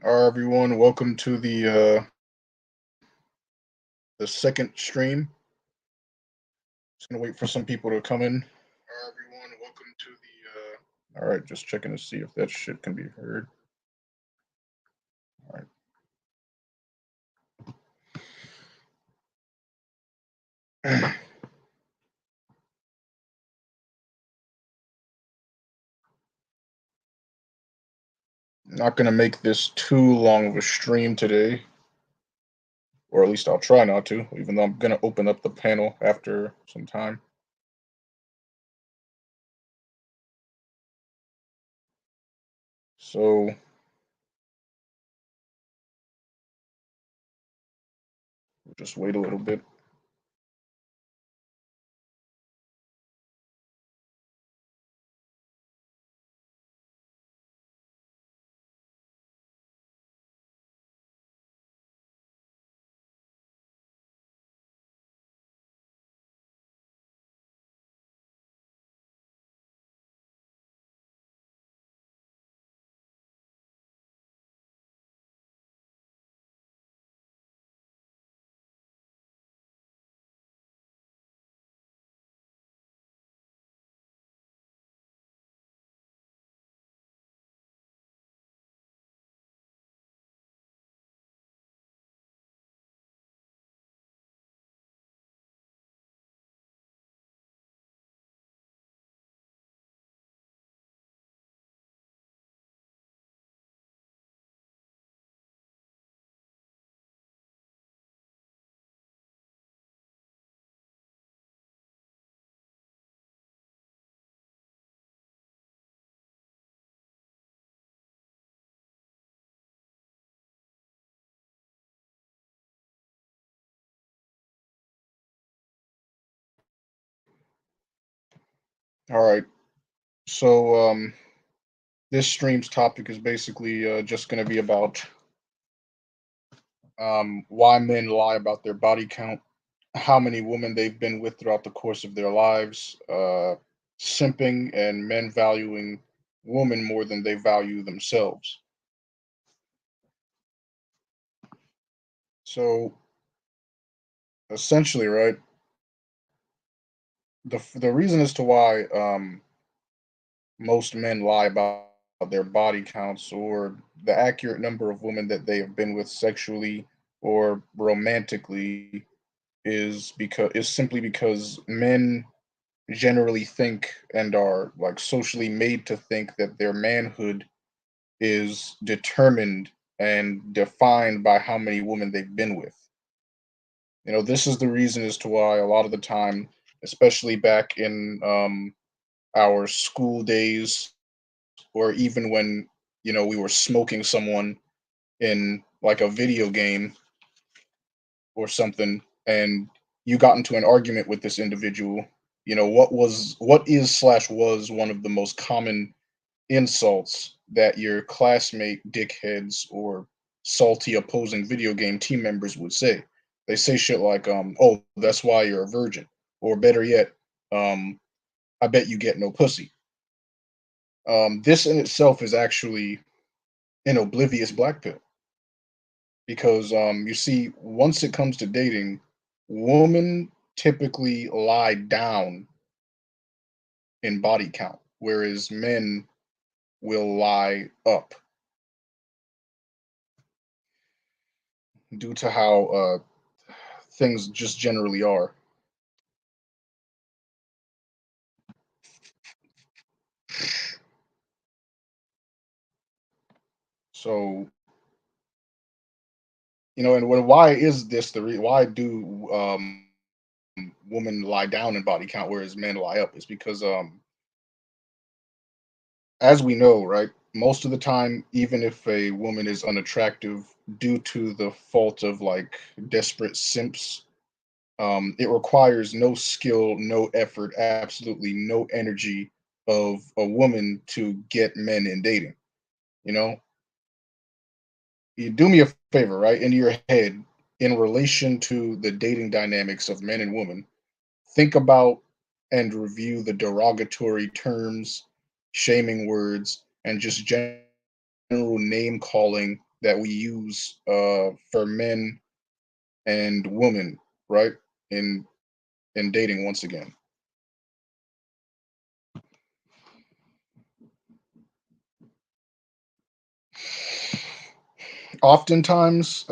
All right, everyone, welcome to the second stream. Just gonna wait for some people to come in. All right, everyone, welcome to the. All right, just checking to see if that shit can be heard. All right, not gonna make this too long of a stream today, or at least I'll try not to. Even though I'm gonna open up the panel after some time. So we'll just wait a little bit. All right. So this stream's topic is basically just gonna be about why men lie about their body count, how many women they've been with throughout the course of their lives, simping, and men valuing women more than they value themselves. So essentially, right, the reason as to why most men lie about their body counts or the accurate number of women that they have been with sexually or romantically is simply because men generally think and are like socially made to think that their manhood is determined and defined by how many women they've been with. This is the reason as to why a lot of the time, especially back in our school days, or even when we were smoking someone in like a video game or something, and you got into an argument with this individual. What is/was one of the most common insults that your classmate dickheads or salty opposing video game team members would say. They say shit like, "Oh, that's why you're a virgin," or better yet, um, "I bet you get no pussy." This in itself is actually an oblivious black pill because you see, once it comes to dating, women typically lie down in body count, whereas men will lie up due to how things just generally are. So, and why is this why do women lie down in body count whereas men lie up? Is because as we know, right, most of the time, even if a woman is unattractive due to the fault of like desperate simps, it requires no skill, no effort, absolutely no energy of a woman to get men in dating. You know, you do me a favor, right? In your head, in relation to the dating dynamics of men and women, think about and review the derogatory terms, shaming words, and just general name calling that we use for men and women, right? In in dating once again. Oftentimes,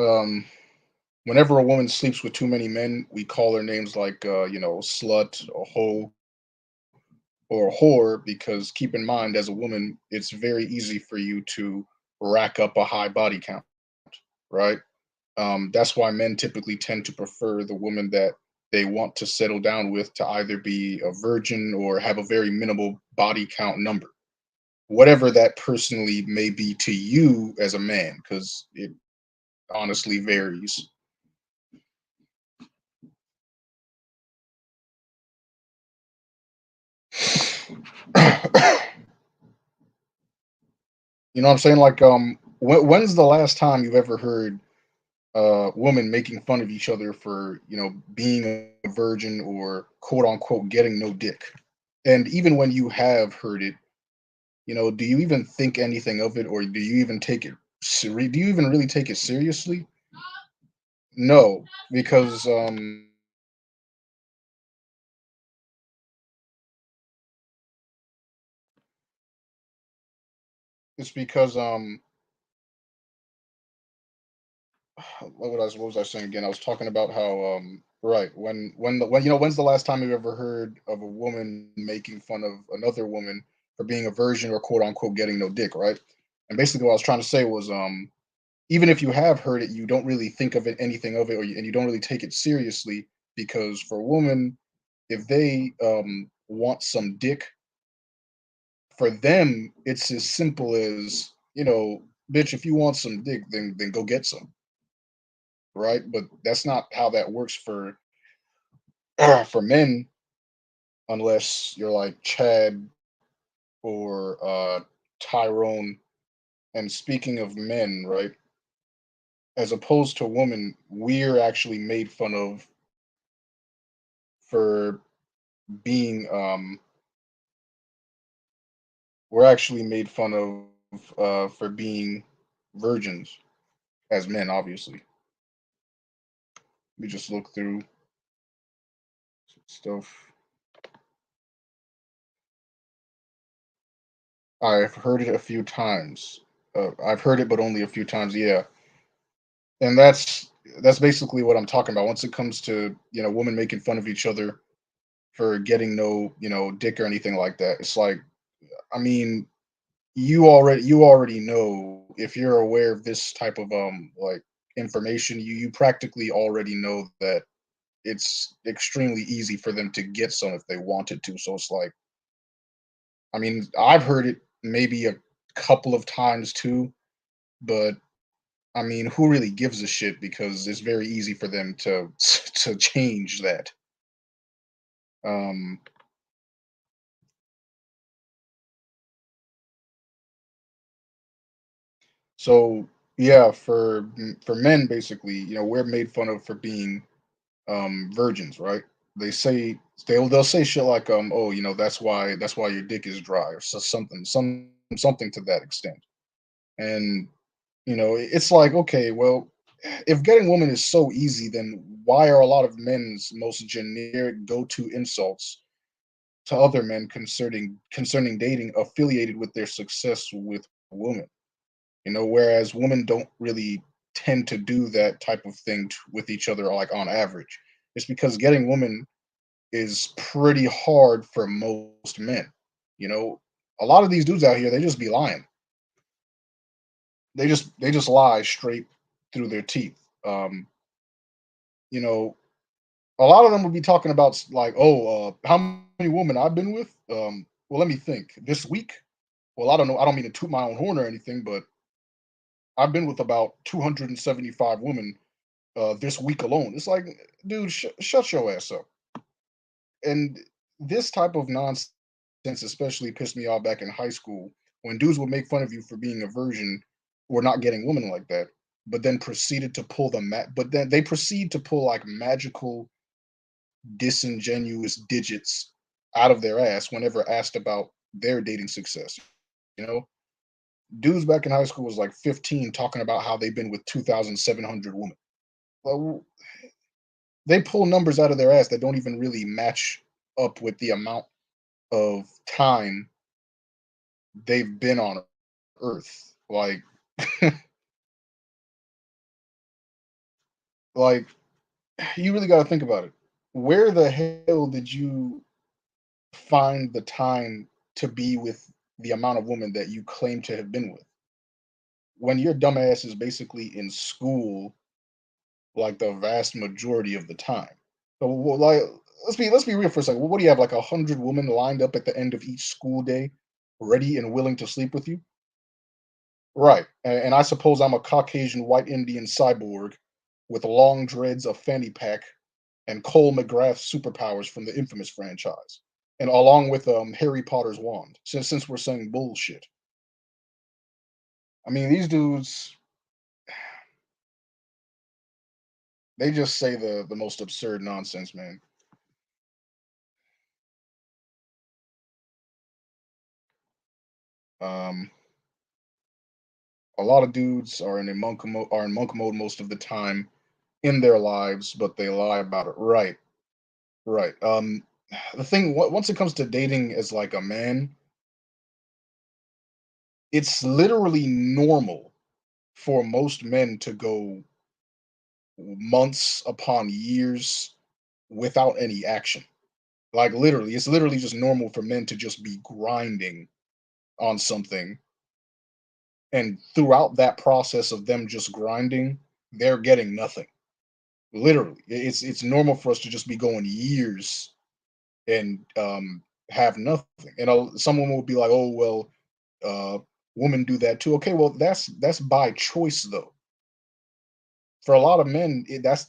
whenever a woman sleeps with too many men, we call her names like slut, a hoe, or a whore, because keep in mind, as a woman, it's very easy for you to rack up a high body count, right? That's why men typically tend to prefer the woman that they want to settle down with to either be a virgin or have a very minimal body count number, whatever that personally may be to you as a man, because it honestly varies. You know what I'm saying? Like, when's the last time you've ever heard women making fun of each other for being a virgin or quote unquote getting no dick? And even when you have heard it, do you even think anything of it, or do you even take it? Do you even really take it seriously? No, because it's because what was I saying again? I was talking about how right when when's the last time you've ever heard of a woman making fun of another woman for being a virgin or quote unquote getting no dick, right? And basically what I was trying to say was even if you have heard it, you don't really think of it anything of it, and you don't really take it seriously, because for a woman, if they want some dick, for them it's as simple as, bitch, if you want some dick, then go get some, right? But that's not how that works for for men, unless you're like Chad or Tyrone. And speaking of men, right, as opposed to women, we're actually made fun of for being we're actually made fun of for being virgins as men, obviously. We just look through stuff. I've heard it a few times. I've heard it, but only a few times. Yeah, and that's basically what I'm talking about. Once it comes to women making fun of each other for getting no dick or anything like that, it's like, I mean, you already know, if you're aware of this type of like information, you practically already know that it's extremely easy for them to get some if they wanted to. So it's like, I mean, I've heard it maybe a couple of times too, but I mean, who really gives a shit, because it's very easy for them to to change that. Um, so yeah, for men, basically, we're made fun of for being virgins, right? They say they'll say shit like oh, that's why your dick is dry, or so, something to that extent. And it's like, okay, well, if getting women is so easy, then why are a lot of men's most generic go-to insults to other men concerning dating affiliated with their success with women? Whereas women don't really tend to do that type of thing with each other, like on average. It's because getting women is pretty hard for most men. You know, a lot of these dudes out here, they just be lying. They just lie straight through their teeth. You know, a lot of them would be talking about like, oh, how many women I've been with. Well, let me think. This week, well, I don't know. I don't mean to toot my own horn or anything, but I've been with about 275 women this week alone. It's like, dude, shut your ass up. And this type of nonsense especially pissed me off back in high school, when dudes would make fun of you for being a virgin or not getting women like that, but then proceeded to pull but then they proceed to pull like magical, disingenuous digits out of their ass whenever asked about their dating success. You know, Dudes back in high school was like 15 talking about how they've been with 2,700 women. Well, they pull numbers out of their ass that don't even really match up with the amount of time they've been on Earth. Like you really got to think about it. Where the hell did you find the time to be with the amount of women that you claim to have been with when your dumbass is basically in school like the vast majority of the time? So, well, like, let's be real for a second. What do you have, like 100 women lined up at the end of each school day, ready and willing to sleep with you? Right. And I suppose I'm a Caucasian white Indian cyborg with long dreads, a fanny pack, and Cole McGrath's superpowers from the Infamous franchise, and along with Harry Potter's wand. Since we're saying bullshit, I mean these dudes, they just say the most absurd nonsense, man. Um, a lot of dudes are in monk mode most of the time in their lives, but they lie about it. Right, right. The thing, once it comes to dating as like a man, it's literally normal for most men to go months upon years without any action. Like literally, it's literally just normal for men to just be grinding on something, and throughout that process of them just grinding, they're getting nothing. Literally, it's normal for us to just be going years and have nothing. And someone will be like, "Oh well, uh, women do that too." Okay, well that's by choice though. For a lot of men, that's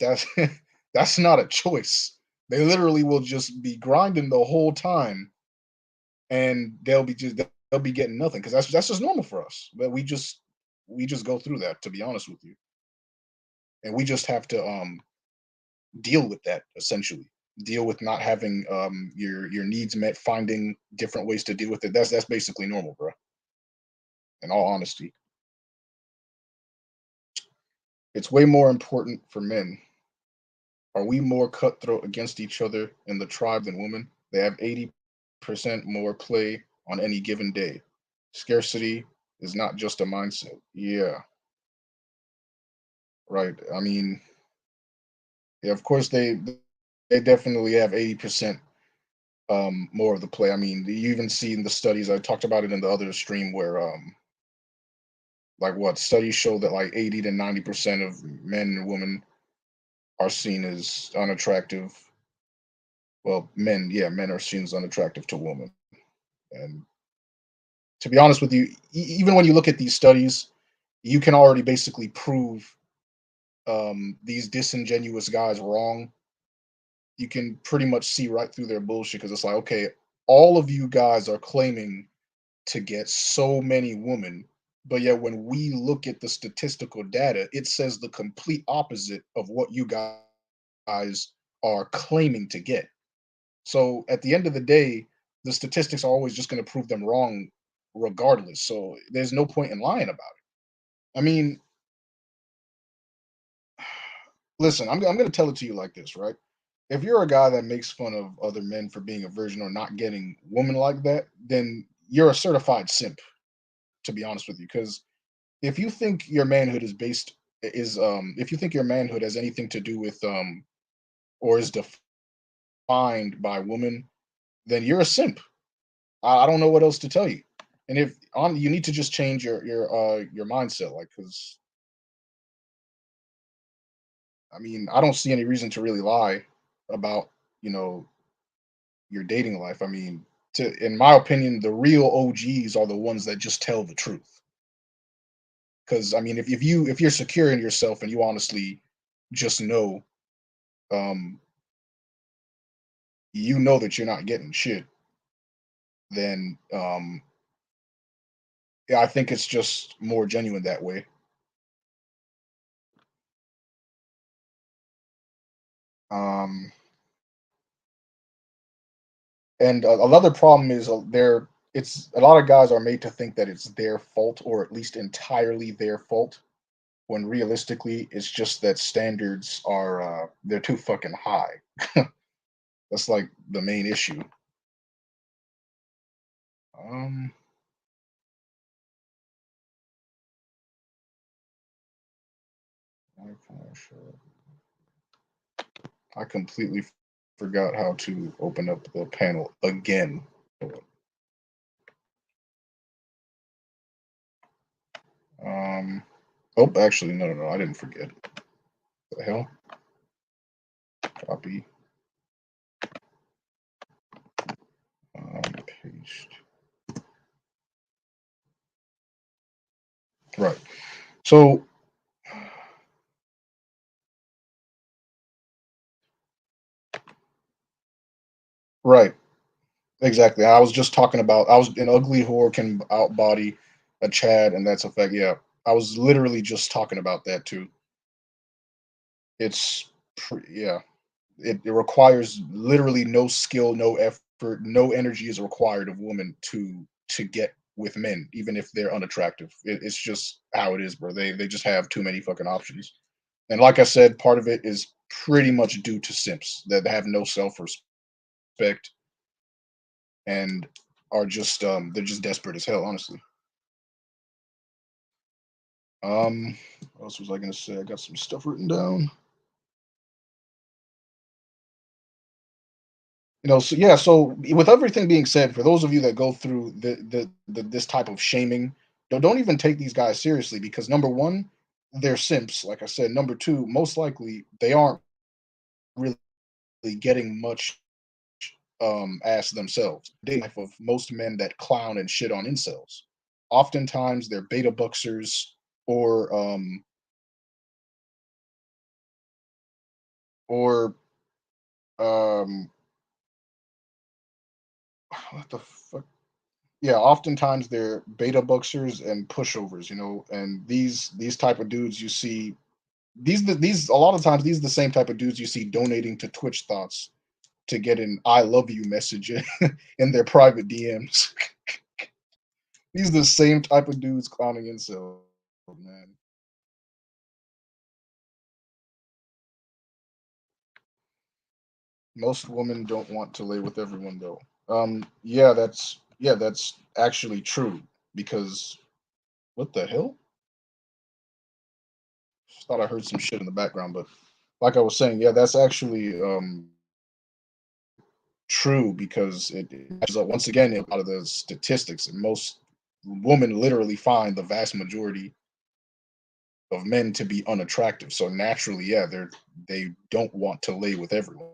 that's not a choice. They literally will just be grinding the whole time, and they'll be getting nothing because that's just normal for us. But we just go through that, to be honest with you, and we just have to deal with that essentially. Deal with not having your needs met, finding different ways to deal with it. That's basically normal, bro. In all honesty, it's way more important for men. Are we more cutthroat against each other in the tribe than women? They have 80% more play on any given day. Scarcity is not just a mindset. Yeah, right. I mean, yeah, of course they definitely have 80% more of the play. I mean, you even see in the studies, I talked about it in the other stream where like what studies show that like 80 to 90% of men and women are seen as unattractive. Well, men, yeah, men are seen as unattractive to women. And to be honest with you, even when you look at these studies, you can already basically prove these disingenuous guys wrong. You can pretty much see right through their bullshit because it's like, okay, all of you guys are claiming to get so many women, but yet when we look at the statistical data, it says the complete opposite of what you guys are claiming to get. So at the end of the day, the statistics are always just going to prove them wrong regardless. So there's no point in lying about it. I mean, listen, I'm going to tell it to you like this, right? If you're a guy that makes fun of other men for being a virgin or not getting women like that, then you're a certified simp, to be honest with you. Because if you think your manhood is based is if you think your manhood has anything to do with or is defined by women, then you're a simp. I don't know what else to tell you. And if on you need to just change your mindset, like because I mean I don't see any reason to really lie about you know your dating life. I mean, in my opinion, the real OGs are the ones that just tell the truth. Because I mean, if you're secure in yourself and you honestly just know, um, you know that you're not getting shit, then yeah, I think it's just more genuine that way. Um, and another problem is there. it's a lot of guys are made to think that it's their fault or at least entirely their fault when realistically it's just that standards are they're too fucking high. That's like the main issue. Um, I completely forgot how to open up the panel again. Um, oh, actually, no, no, no, I didn't forget. The hell? Copy, paste. Right. So, right, exactly. I was just talking about. I was an ugly whore can outbody a Chad, and that's a fact. Yeah, I was literally just talking about that too. Yeah. It requires literally no skill, no effort, no energy is required of women to get with men, even if they're unattractive. It's just how it is, bro. They just have too many fucking options. And like I said, part of it is pretty much due to simps that have no self respect and are just they're just desperate as hell, honestly. What else was I gonna say? I got some stuff written down. So yeah, so with everything being said, for those of you that go through this type of shaming, don't even take these guys seriously because number one, they're simps, like I said. Number two, most likely they aren't really getting much ass themselves. Day life of most men that clown and shit on incels. Oftentimes they're beta buxers or or um what the fuck. Yeah, oftentimes they're beta buxers and pushovers, and these type of dudes you see these a lot of times these are the same type of dudes you see donating to Twitch thoughts to get an I love you message in their private DMs. These are the same type of dudes clowning incels, man. Most women don't want to lay with everyone though. Yeah, that's actually true because what the hell? Thought I heard some shit in the background, but like I was saying, yeah, that's actually true because it matches up once again in a lot of the statistics, and most women literally find the vast majority of men to be unattractive. So naturally, yeah, they don't want to lay with everyone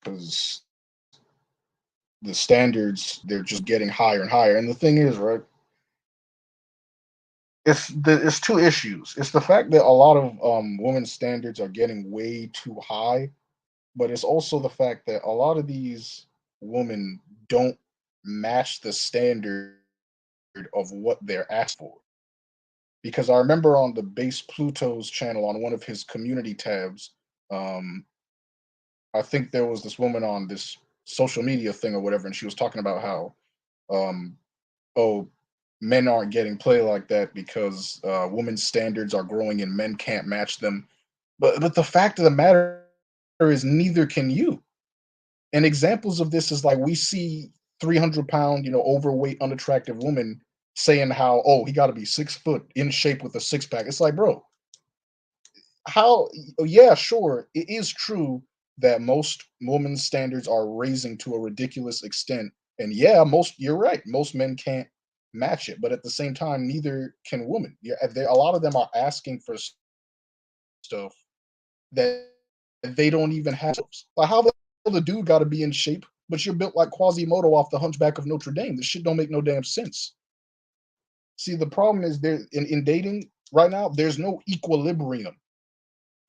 because the standards they're just getting higher and higher. And the thing is, right, it's two issues. It's the fact that a lot of women's standards are getting way too high, but it's also the fact that a lot of these women don't match the standard of what they're asked for. Because I remember on the base Pluto's channel on one of his community tabs, um, I think there was this woman on this social media thing or whatever, and she was talking about how, um, oh, men aren't getting play like that because women's standards are growing and men can't match them. But the fact of the matter is, neither can you. And examples of this is like we see 300-pound, overweight, unattractive woman saying how, oh, he got to be 6 foot, in shape with a six pack. It's like, bro, how? Yeah, sure, it is true that most women's standards are raising to a ridiculous extent, and yeah, you're right. Most men can't match it, but at the same time, neither can women. Yeah, a lot of them are asking for stuff that they don't even have. Like how the dude got to be in shape, but you're built like Quasimodo off the Hunchback of Notre Dame. This shit don't make no damn sense. See, the problem is there in dating right now. There's no equilibrium.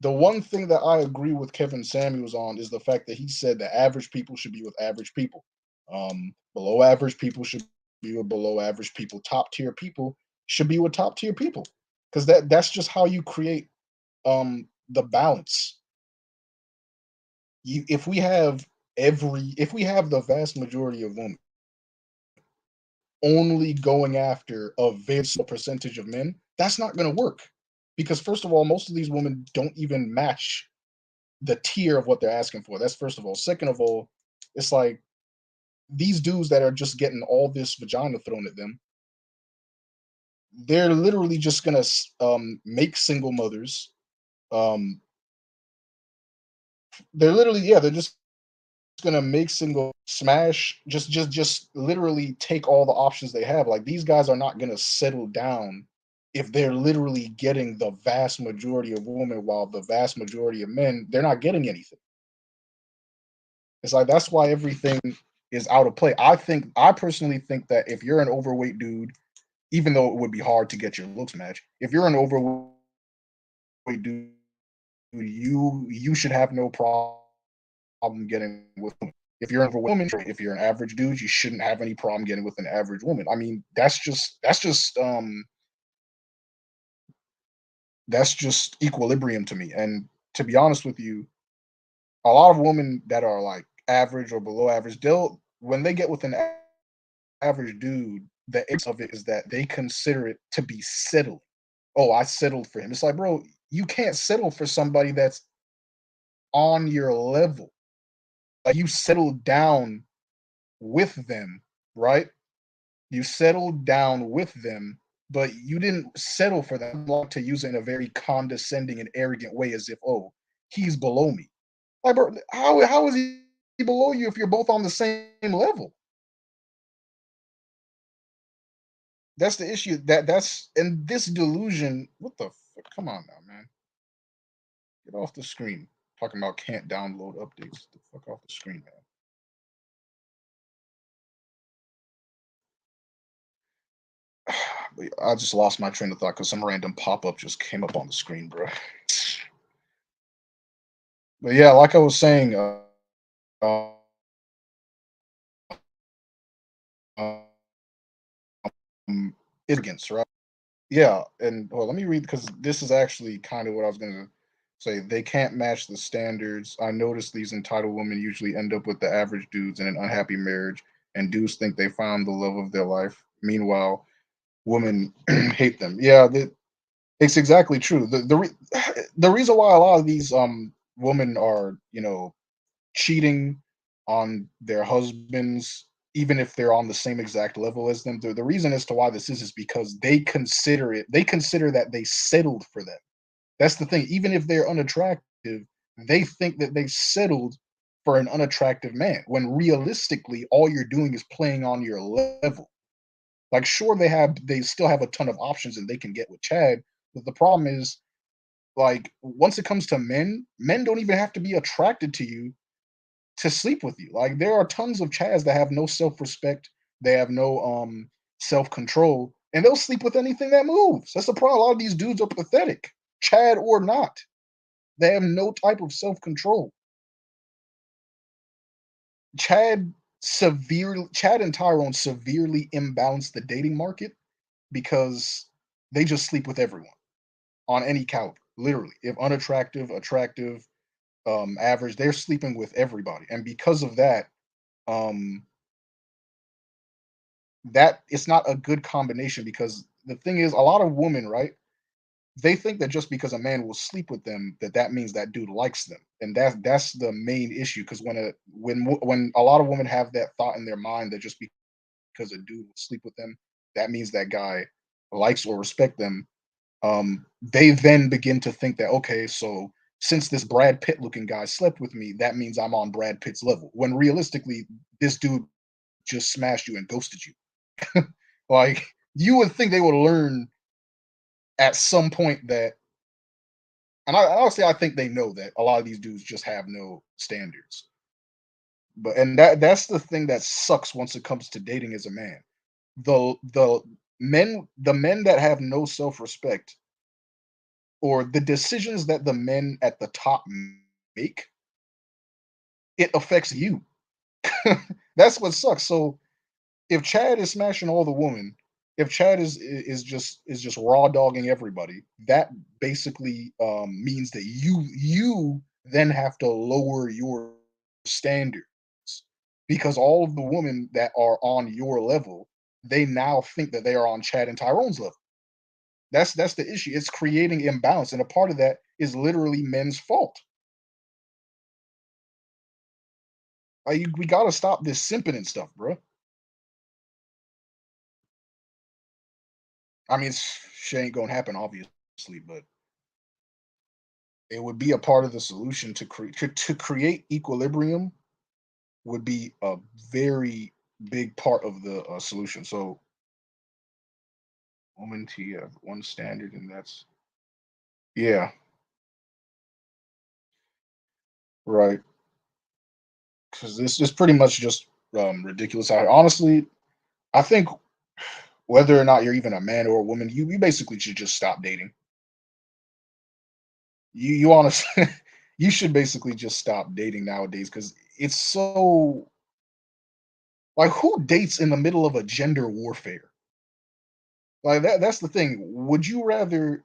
The one thing that I agree with Kevin Samuels on is the fact that he said that average people should be with average people. Below average people should be with below average people. Top tier people should be with top tier people because that's just how you create the balance. you if we have the vast majority of women only going after a very small percentage of men, that's not going to work. Because first of all, most of these women don't even match the tier of what they're asking for. That's first of all. Second of all, it's like these dudes that are just getting all this vagina thrown at them, they're literally just gonna make single mothers. Um, they're literally yeah, they're just gonna make single smash, just literally take all the options they have. Like these guys are not gonna settle down if they're literally getting the vast majority of women while the vast majority of men they're not getting anything. It's like that's why everything is out of play. I personally think that if you're an overweight dude, even though it would be hard to get your looks match, if you're an overweight dude, you should have no problem getting with women. If you're an overweight woman, if you're an average dude, you shouldn't have any problem getting with an average woman. I mean, that's just equilibrium to me. And to be honest with you, a lot of women that are like average or below average, they'll when they get with an average dude, the issue of it is that they consider it to be settling. Oh, I settled for him. It's like, bro, you can't settle for somebody that's on your level. Like you settled down with them, right? You settled down with them, but you didn't settle for them. Like to use it in a very condescending and arrogant way, as if, oh, he's below me. Like, bro, how is he below you if you're both on the same level? That's the issue. That's and this delusion. What the fuck? Come on now, man. Get off the screen. Talking about can't download updates. Get the fuck off the screen, man. But I just lost my train of thought because some random pop up just came up on the screen, bro. But yeah, like I was saying, arrogance, right? Yeah, and well, let me read because this is actually kind of what I was gonna say. They can't match the standards. I noticed these entitled women usually end up with the average dudes in an unhappy marriage, and dudes think they found the love of their life. Meanwhile, women hate them. Yeah, it's exactly true. The reason why a lot of these women are cheating on their husbands, even if they're on the same exact level as them. The reason as to why this is because they consider that they settled for them. That's the thing. Even if they're unattractive, they think that they settled for an unattractive man. When realistically, all you're doing is playing on your level. Like, sure, they still have a ton of options and they can get with Chad, but the problem is, like, once it comes to men don't even have to be attracted to you to sleep with you. Like there are tons of Chads that have no self-respect, they have no self-control, and they'll sleep with anything that moves. That's the problem. A lot of these dudes are pathetic, Chad or not. They have no type of self-control. Chad and Tyrone severely imbalanced the dating market because they just sleep with everyone on any caliber. Literally. If unattractive, attractive, average, they're sleeping with everybody. And because of that, um that it's not a good combination because the thing is a lot of women, right, they think that just because a man will sleep with them that means that dude likes them, and that's the main issue because when a lot of women have that thought in their mind that just because a dude will sleep with them that means that guy likes or respect them, they then begin to think that okay, so since this Brad Pitt looking guy slept with me, that means I'm on Brad Pitt's level, when realistically this dude just smashed you and ghosted you. Like you would think they would learn at some point that, and honestly, I think they know that a lot of these dudes just have no standards. But and that's the thing that sucks once it comes to dating as a man. The men that have no self respect or the decisions that the men at the top make, it affects you. That's what sucks. So if Chad is smashing all the women, if Chad is just raw dogging everybody, that basically means that you then have to lower your standards because all of the women that are on your level, they now think that they are on Chad and Tyrone's level. That's the issue. It's creating imbalance, and a part of that is literally men's fault. Like we gotta stop this simping and stuff, bro. I mean, shit ain't gonna happen, obviously, but it would be a part of the solution to create equilibrium would be a very big part of the solution. So, woman T have one standard, and that's yeah, right. Because this is pretty much just ridiculous out here. Honestly, I think whether or not you're even a man or a woman, you basically should just stop dating. You honestly you should basically just stop dating nowadays because it's so like who dates in the middle of a gender warfare? Like that's the thing. Would you rather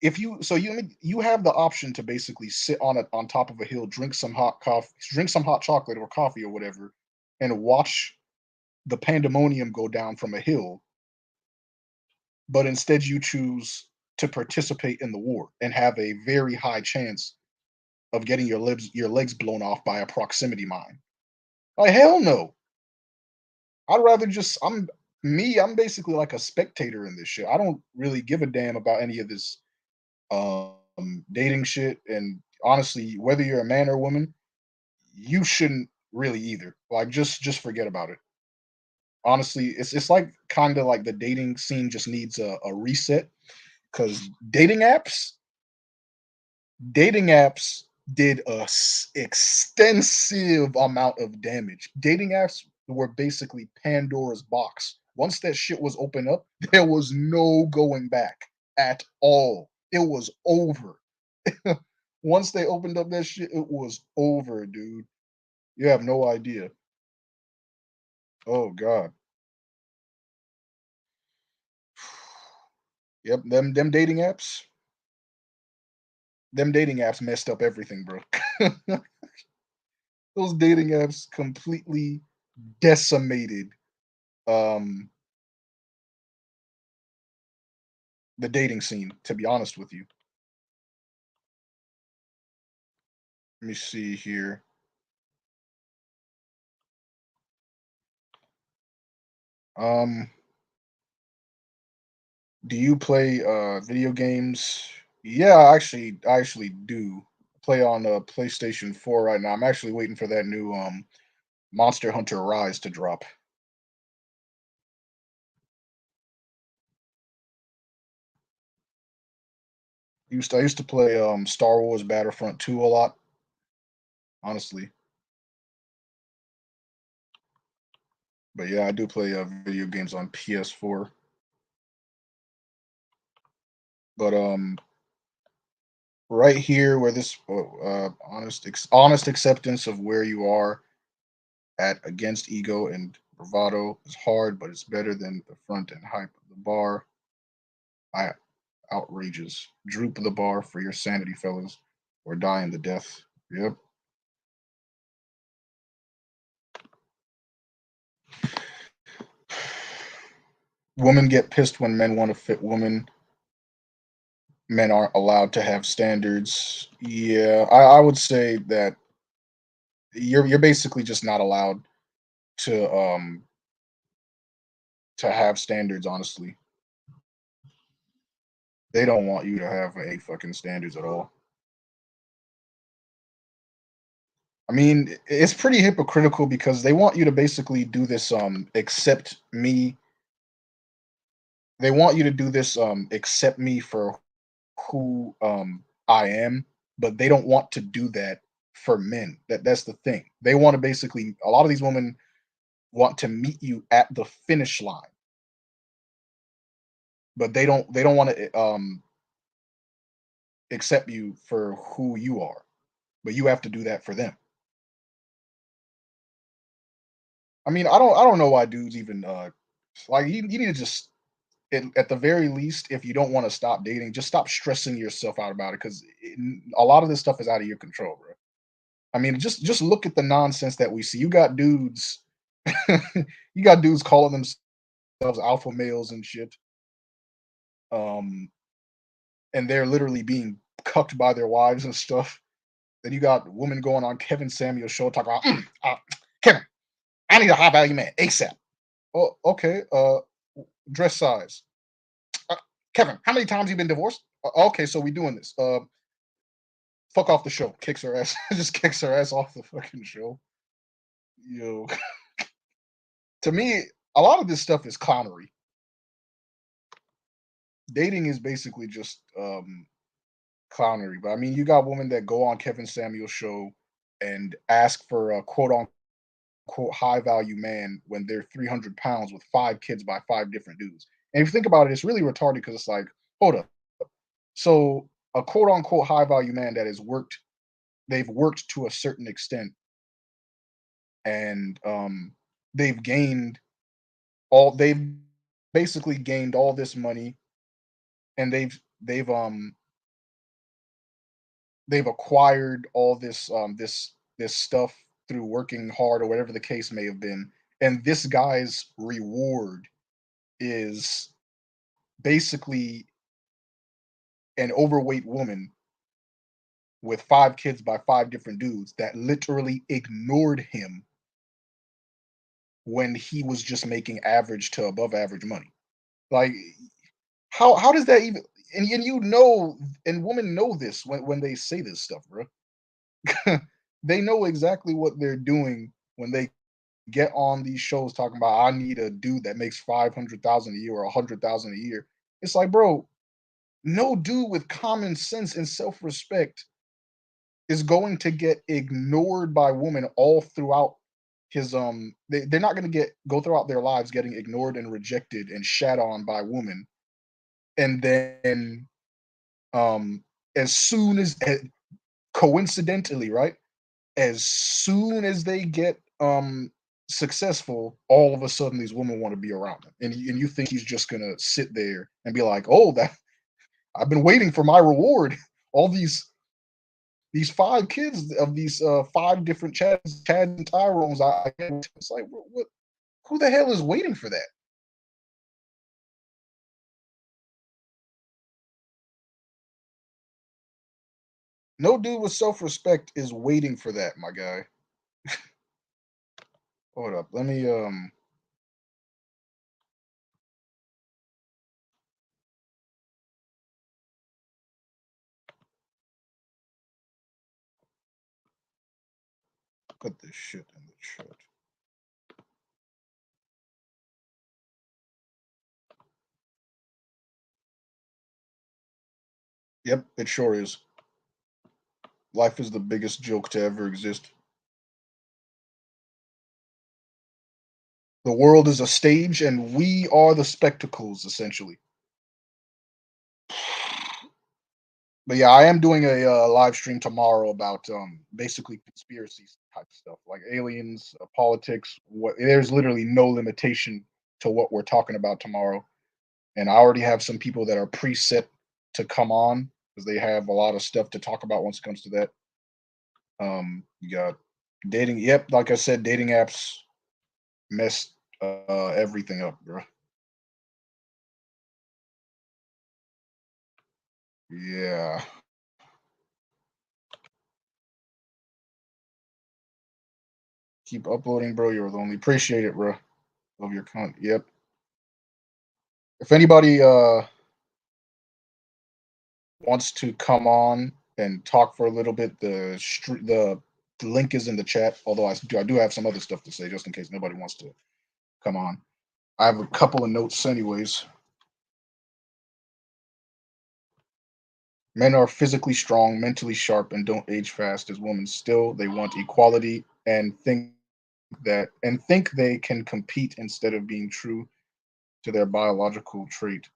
if you so you have the option to basically sit on top of a hill, drink some hot chocolate or coffee or whatever, and watch the pandemonium go down from a hill, but instead you choose to participate in the war and have a very high chance of getting your legs blown off by a proximity mine. Like hell no. I'd rather just I'm basically like a spectator in this shit. I don't really give a damn about any of this dating shit. And honestly, whether you're a man or a woman, you shouldn't really either. Like just forget about it. Honestly, it's like kind of like the dating scene just needs a reset because dating apps did extensive amount of damage. Dating apps were basically Pandora's box. Once that shit was opened up, there was no going back at all. It was over. Once they opened up that shit, it was over, dude. You have no idea. Oh god. Yep, them dating apps messed up everything, bro. Those dating apps completely decimated um the dating scene, to be honest with you. Let me see here. Um, do you play video games? Yeah, I actually do play on PlayStation 4 right now. I'm actually waiting for that new Monster Hunter Rise to drop. I used to play Star Wars Battlefront 2 a lot, honestly. But yeah, I do play video games on PS4. But right here where this honest acceptance of where you are at against ego and bravado is hard, but it's better than the front and hype of the bar. I outrageous. Droop the bar for your sanity, fellas, or die in the death. Yep. Women get pissed when men want to fit women. Men aren't allowed to have standards. Yeah, I would say that you're basically just not allowed to have standards, honestly. They don't want you to have any fucking standards at all. I mean, it's pretty hypocritical because they want you to basically do this accept me. They want you to do this accept me for who I am, but they don't want to do that for men. That's the thing. They want to basically a lot of these women want to meet you at the finish line, but they don't want to accept you for who you are. But you have to do that for them. I mean, I don't know why dudes even like you need to just at the very least, if you don't want to stop dating, just stop stressing yourself out about it because a lot of this stuff is out of your control, bro. I mean, just look at the nonsense that we see. You got dudes, you got dudes calling themselves alpha males and shit, um, and they're literally being cucked by their wives and stuff. Then you got women going on Kevin Samuel's show talking about, Kevin, I need a high value man ASAP. Oh, okay. Dress size. Uh, Kevin, how many times you been divorced? Okay, so we doing this. Fuck off the show. Kicks her ass. Just kicks her ass off the fucking show. Yo, to me, a lot of this stuff is clownery. Dating is basically just clownery. But I mean, you got women that go on Kevin Samuel's show and ask for a quote unquote high value man when they're 300 pounds with 5 kids by 5 different dudes. And if you think about it, it's really retarded because it's like, hold up. So a quote unquote high value man that has worked, they've worked to a certain extent, and they've gained they've basically gained all this money, and they've acquired all this stuff through working hard or whatever the case may have been, and this guy's reward is basically an overweight woman with 5 kids by 5 different dudes that literally ignored him when he was just making average to above average money. Like, how does that even, and you know, and women know this when they say this stuff, bro. They know exactly what they're doing when they get on these shows talking about I need a dude that makes 500,000 a year or 100,000 a year. It's like, bro, no dude with common sense and self-respect is going to get ignored by women all throughout they're not going to get go throughout their lives getting ignored and rejected and shat on by women, and then um as soon as coincidentally, right, as soon as they get successful, all of a sudden these women want to be around him, and you think he's just gonna sit there and be like, oh, that I've been waiting for my reward. All these 5 kids of these 5 different Chads and Tyrones. It's like, what? Who the hell is waiting for that? No dude with self respect is waiting for that, my guy. Hold up, let me put this shit in the chat. Yep, it sure is. Life is the biggest joke to ever exist. The world is a stage, and we are the spectacles, essentially. But yeah, I am doing a live stream tomorrow about basically conspiracy type stuff, like aliens, politics. What there's literally no limitation to what we're talking about tomorrow, and I already have some people that are preset to come on because they have a lot of stuff to talk about once it comes to that. You got dating. Yep, like I said, dating apps messed everything up, bro. Yeah. Keep uploading, bro. You're lonely. Appreciate it, bro. Love your content. Yep. If anybody wants to come on and talk for a little bit, the link is in the chat. Although I do have some other stuff to say just in case nobody wants to come on. I have a couple of notes, anyways. Men are physically strong, mentally sharp, and don't age fast as women. Still, they want equality and think they can compete instead of being true to their biological trait.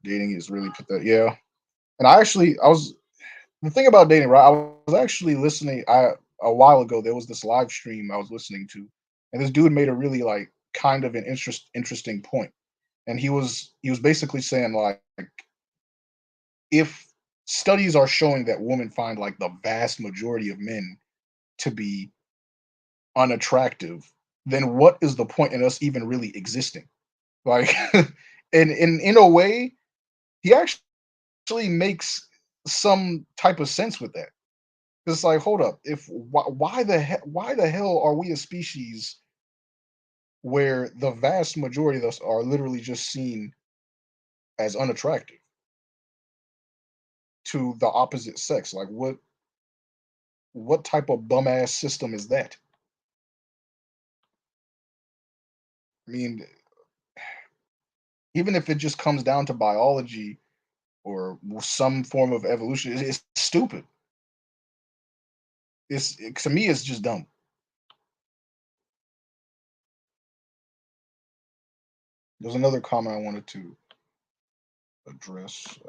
Dating is really put that. Yeah, and I was the thing about dating, right? I was actually listening. A while ago there was this live stream I was listening to, and this dude made a really like kind of an interesting point, and he was basically saying like if studies are showing that women find like the vast majority of men to be unattractive, then what is the point in us even really existing? Like, and in a way, he actually makes some type of sense with that. It's like, hold up, if why the hell are we a species where the vast majority of us are literally just seen as unattractive to the opposite sex? Like, what type of bum ass system is that? I mean, even if it just comes down to biology or some form of evolution, it's stupid. To me, it's just dumb. There's another comment I wanted to address.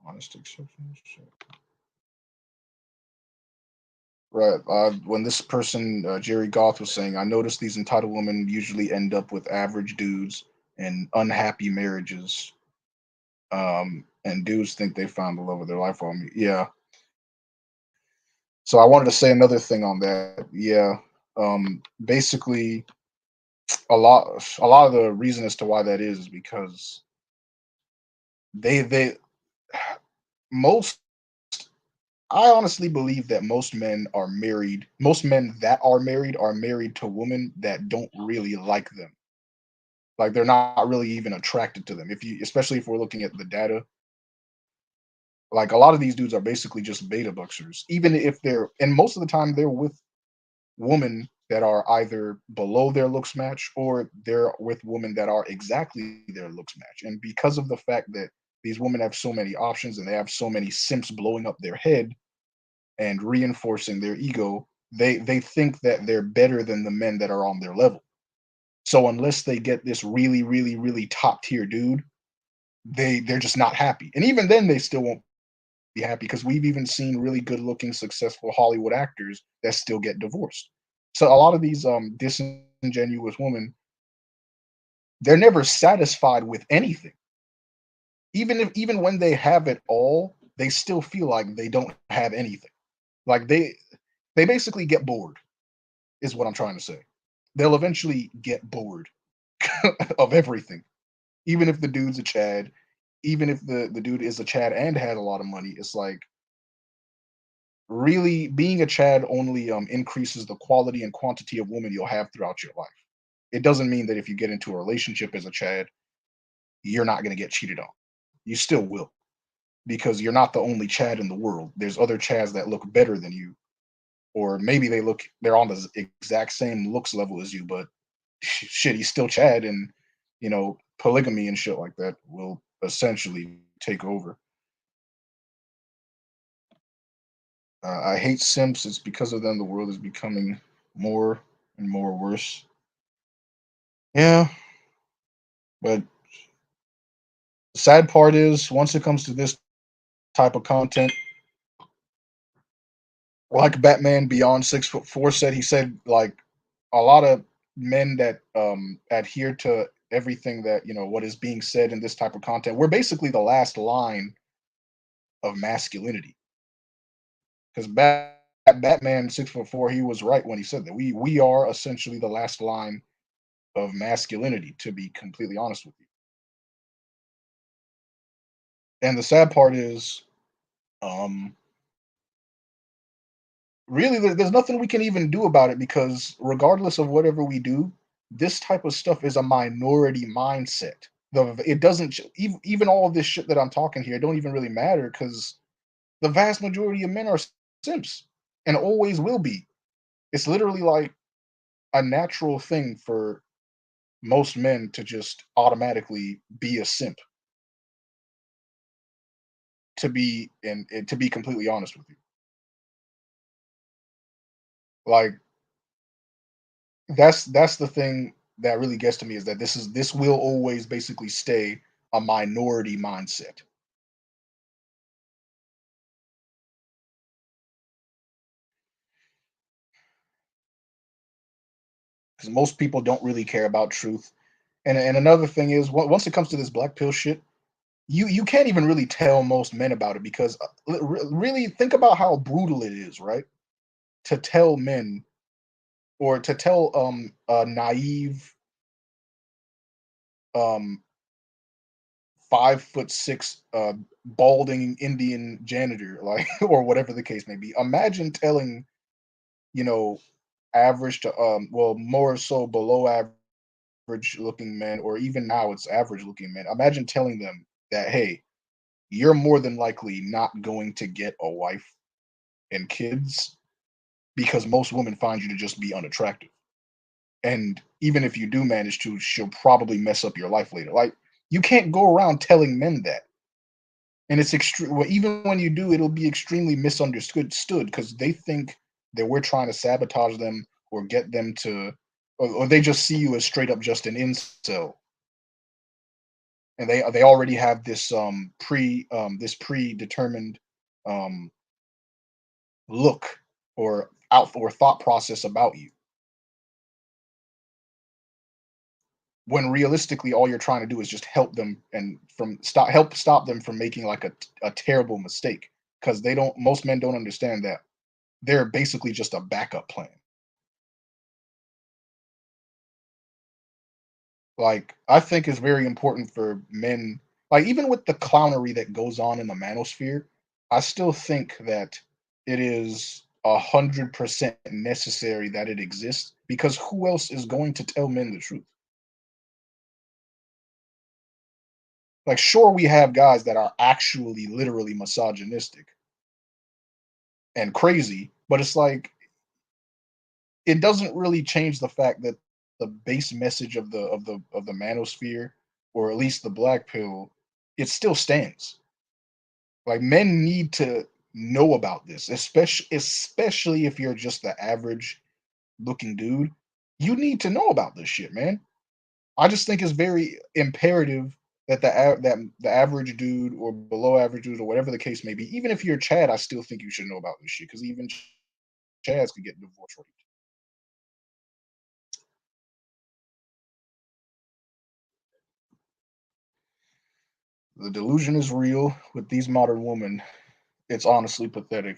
Honest exceptions. Right. When this person, Jerry Goff, was saying, I noticed these entitled women usually end up with average dudes and unhappy marriages. And dudes think they found the love of their life on me. Yeah. So I wanted to say another thing on that. Yeah. Basically, a lot of the reason as to why that is because they most I honestly believe that most men are married. Most men that are married to women that don't really like them. Like they're not really even attracted to them. If you, especially if we're looking at the data, like a lot of these dudes are basically just beta buxers. Even if they're, and most of the time they're with women that are either below their looks match or they're with women that are exactly their looks match. And because of the fact that these women have so many options and they have so many simps blowing up their head, and reinforcing their ego, they think that they're better than the men that are on their level. So unless they get this really, really, really top tier dude, they're just not happy. And even then, they still won't be happy because we've even seen really good looking, successful Hollywood actors that still get divorced. So a lot of these disingenuous women, they're never satisfied with anything. Even when they have it all, they still feel like they don't have anything. Like they basically get bored is what I'm trying to say. They'll eventually get bored of everything. Even if the dude's a Chad, even if the dude is a Chad and has a lot of money, it's like really being a Chad only increases the quality and quantity of women you'll have throughout your life. It doesn't mean that if you get into a relationship as a Chad, you're not going to get cheated on. You still will because you're not the only Chad in the world. There's other Chads that look better than you, or maybe they're on the exact same looks level as you, but shit, he's still Chad, and polygamy and shit like that will essentially take over. I hate simps. It's because of them the world is becoming more and more worse. Yeah, but the sad part is once it comes to this type of content, like Batman Beyond 6'4" said, he said like a lot of men that adhere to everything that what is being said in this type of content, we're basically the last line of masculinity. Because Batman 6'4", he was right when he said that we are essentially the last line of masculinity. To be completely honest with you, and the sad part is, um, really, there's nothing we can even do about it because regardless of whatever we do, this type of stuff is a minority mindset. It doesn't even all of this shit that I'm talking here don't even really matter because the vast majority of men are simps and always will be. It's literally like a natural thing for most men to just automatically be a simp. To be completely honest with you, like that's the thing that really gets to me is that this will always basically stay a minority mindset because most people don't really care about truth. And another thing is once it comes to this black pill shit, you can't even really tell most men about it because really think about how brutal it is, right? To tell men or to tell a naive um 5'6" balding Indian janitor, like or whatever the case may be. Imagine telling, you know, average to well, more so below average looking men, or even now it's average looking men. Imagine telling them that, hey, you're more than likely not going to get a wife and kids because most women find you to just be unattractive. And even if you do manage to, she'll probably mess up your life later. Like, you can't go around telling men that. And it's extreme. Well, even when you do, it'll be extremely misunderstood because they think that we're trying to sabotage them or get them to, or they just see you as straight up just an incel, and they already have this this predetermined um look or out or thought process about you. When realistically, all you're trying to do is just help them and from stop them from making like a terrible mistake because they don't most men don't understand that they're basically just a backup plan. Like, I think it's very important for men, like, even with the clownery that goes on in the manosphere, I still think that it is 100% necessary that it exists because who else is going to tell men the truth? Like, sure, we have guys that are actually literally misogynistic and crazy, but it's like it doesn't really change the fact that the base message of the manosphere, or at least the black pill, it still stands. Like, men need to know about this, especially if you're just the average looking dude. You need to know about this shit, man. I just think it's very imperative that that the average dude or below average dude or whatever the case may be, even if you're Chad, I still think you should know about this shit because even Chads could get divorced. The delusion is real with these modern women. It's honestly pathetic.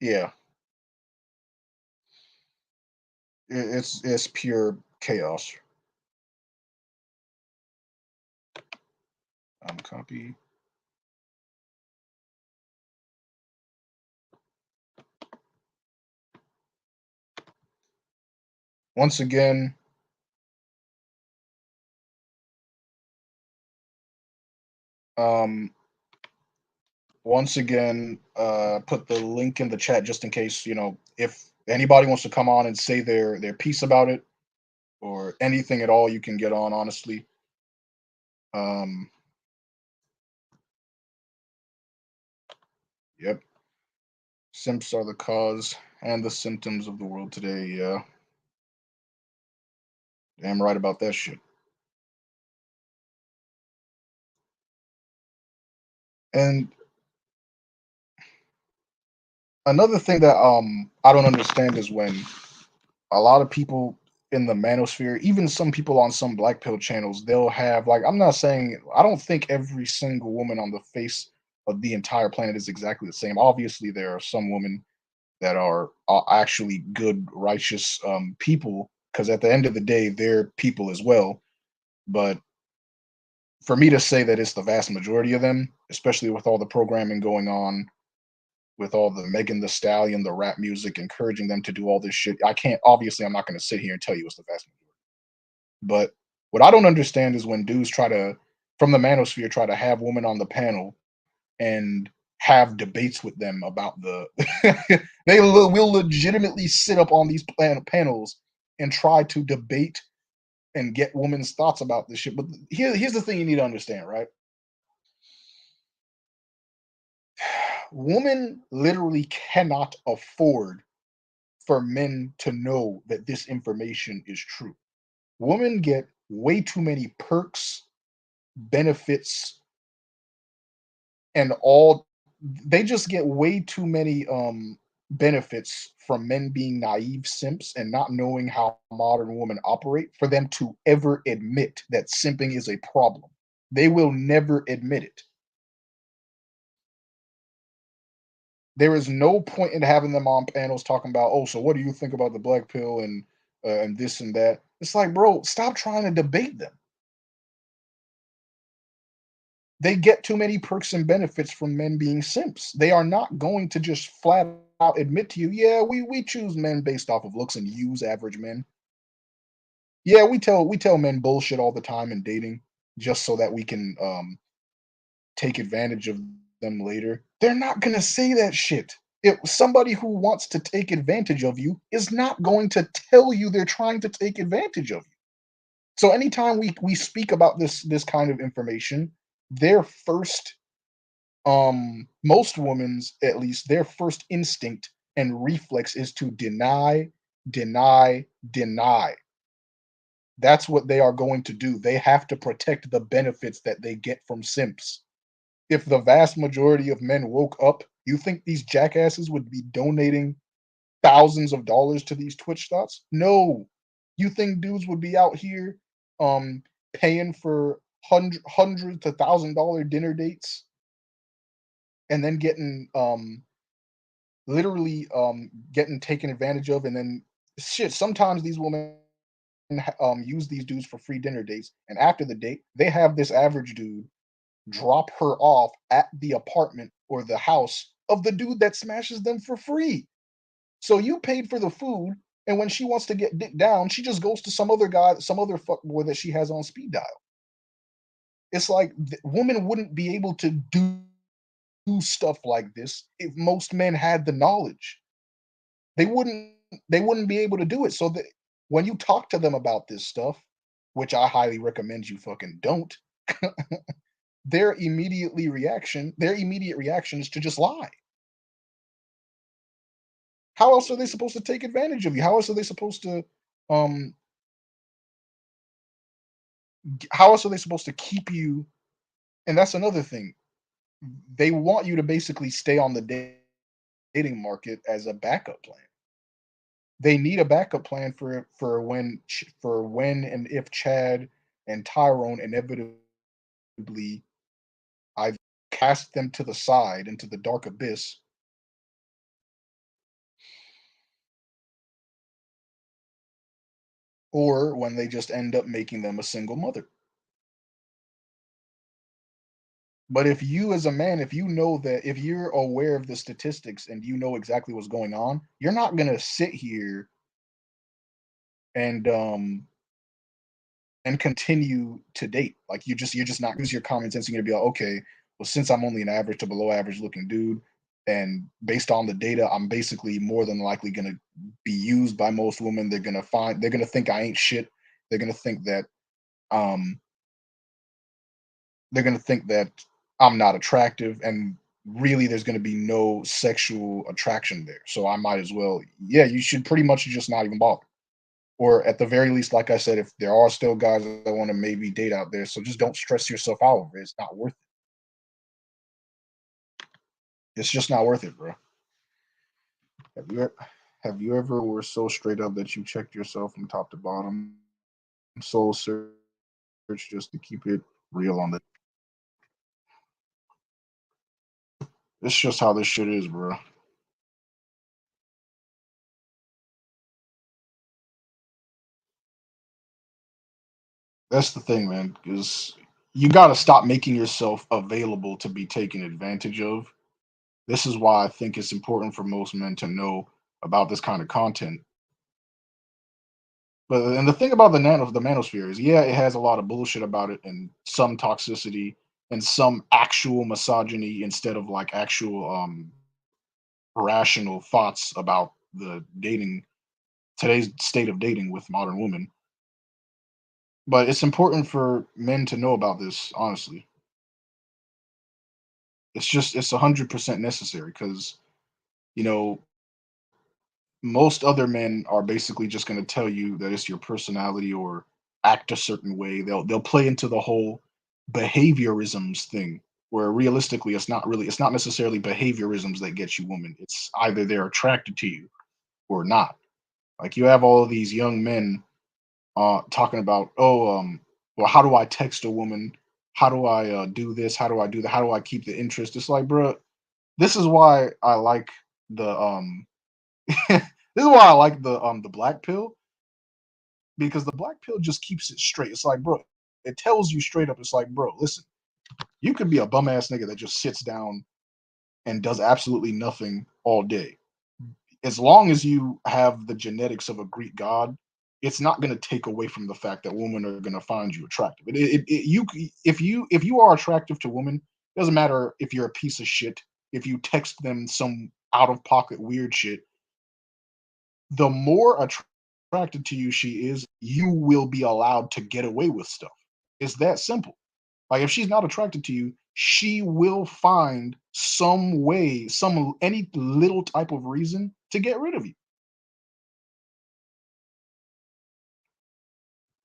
Yeah, it's pure chaos. Copy. Once again, um, put the link in the chat just in case, if anybody wants to come on and say their piece about it or anything at all, you can get on. Honestly, um, yep. Simps are the cause and the symptoms of the world today. Yeah, damn right about that shit. And another thing that I don't understand is when a lot of people in the manosphere, even some people on some black pill channels, they'll have, like, I'm not saying, I don't think every single woman on the face of the entire planet is exactly the same. Obviously, there are some women that are actually good, righteous people, because at the end of the day, they're people as well. But for me to say that it's the vast majority of them, especially with all the programming going on, with all the Megan the Stallion, the rap music, encouraging them to do all this shit, I can't, obviously, I'm not going to sit here and tell you it's the vast majority. But what I don't understand is when dudes try to, from the manosphere, try to have women on the panel and have debates with them about the. Will legitimately sit up on these panels and try to debate and get women's thoughts about this shit. But here's the thing you need to understand, right? Women literally cannot afford for men to know that this information is true. Women get way too many perks, benefits, and all, they just get way too many benefits from men being naive simps and not knowing how modern women operate for them to ever admit that simping is a problem. They will never admit it. There is no point in having them on panels talking about, "Oh, so what do you think about the black pill and this and that?" It's like, bro, stop trying to debate them. They get too many perks and benefits from men being simps. They are not going to just flat out admit to you, "Yeah, we choose men based off of looks and use average men." Yeah, we tell men bullshit all the time in dating just so that we can take advantage of them later. They're not gonna say that shit. If somebody who wants to take advantage of you is not going to tell you they're trying to take advantage of you. So anytime we speak about this kind of information, their first most women's at least their first instinct and reflex is to deny, deny, deny. That's what they are going to do. They have to protect the benefits that they get from simps. If the vast majority of men woke up, you think these jackasses would be donating thousands of dollars to these Twitch thoughts? No. You think dudes would be out here paying for hundred to $1,000 dinner dates and then getting literally getting taken advantage of, and then shit, sometimes these women use these dudes for free dinner dates, and after the date, they have this average dude drop her off at the apartment or the house of the dude that smashes them for free. So you paid for the food, and when she wants to get dick down, she just goes to some other guy, some other fuck boy that she has on speed dial. It's like women wouldn't be able to do stuff like this if most men had the knowledge. They wouldn't they wouldn't be able to do it. So that when you talk to them about this stuff, which I highly recommend you fucking don't, their immediate reaction is to just lie. How else are they supposed to take advantage of you? How else are they supposed to um how else are they supposed to keep you? And that's another thing. They want you to basically stay on the dating market as a backup plan. They need a backup plan for when and if Chad and Tyrone inevitably either cast them to the side into the dark abyss, or when they just end up making them a single mother. But if you as a man, if you know that if you're aware of the statistics and you know exactly what's going on, you're not gonna sit here and continue to date. Like you're just not use your common sense. You're gonna be like, okay, well, since I'm only an average to below average looking dude, and based on the data, I'm basically more than likely gonna be used by most women. They're gonna think I ain't shit. They're gonna think that um they're gonna think that I'm not attractive, and really there's gonna be no sexual attraction there. So I might as well, yeah, you should pretty much just not even bother. Or at the very least, like I said, if there are still guys that want to maybe date out there, so just don't stress yourself out over it. It's not worth it. It's just not worth it, bro. Have you e- have you ever were so straight up that you checked yourself from top to bottom, soul search just to keep it real on the? It's just how this shit is, bro. That's the thing, man. Because you got to stop making yourself available to be taken advantage of. This is why I think it's important for most men to know about this kind of content. But and the thing about the manosphere is, yeah, it has a lot of bullshit about it and some toxicity and some actual misogyny instead of like actual rational thoughts about the dating today's state of dating with modern women. But it's important for men to know about this, honestly. It's 100% necessary because, you know, most other men are basically just going to tell you that it's your personality or act a certain way. They'll play into the whole behaviorisms thing, where realistically it's not necessarily behaviorisms that get you women. It's either they're attracted to you or not. Like you have all of these young men talking about, oh, well, how do I text a woman? how do I do this? How do I do that? How do I keep the interest? It's like, bro, this is why I like the this is why I like the black pill, because the black pill just keeps it straight. It's like, bro, it tells you straight up. It's like, bro, listen, you could be a bum ass nigga that just sits down and does absolutely nothing all day. As long as you have the genetics of a Greek god, it's not going to take away from the fact that women are going to find you attractive. You if you are attractive to women, it doesn't matter if you're a piece of shit. If you text them some out of pocket weird shit, the more attracted to you she is, you will be allowed to get away with stuff. It's that simple. Like if she's not attracted to you, she will find some way, some any little type of reason to get rid of you.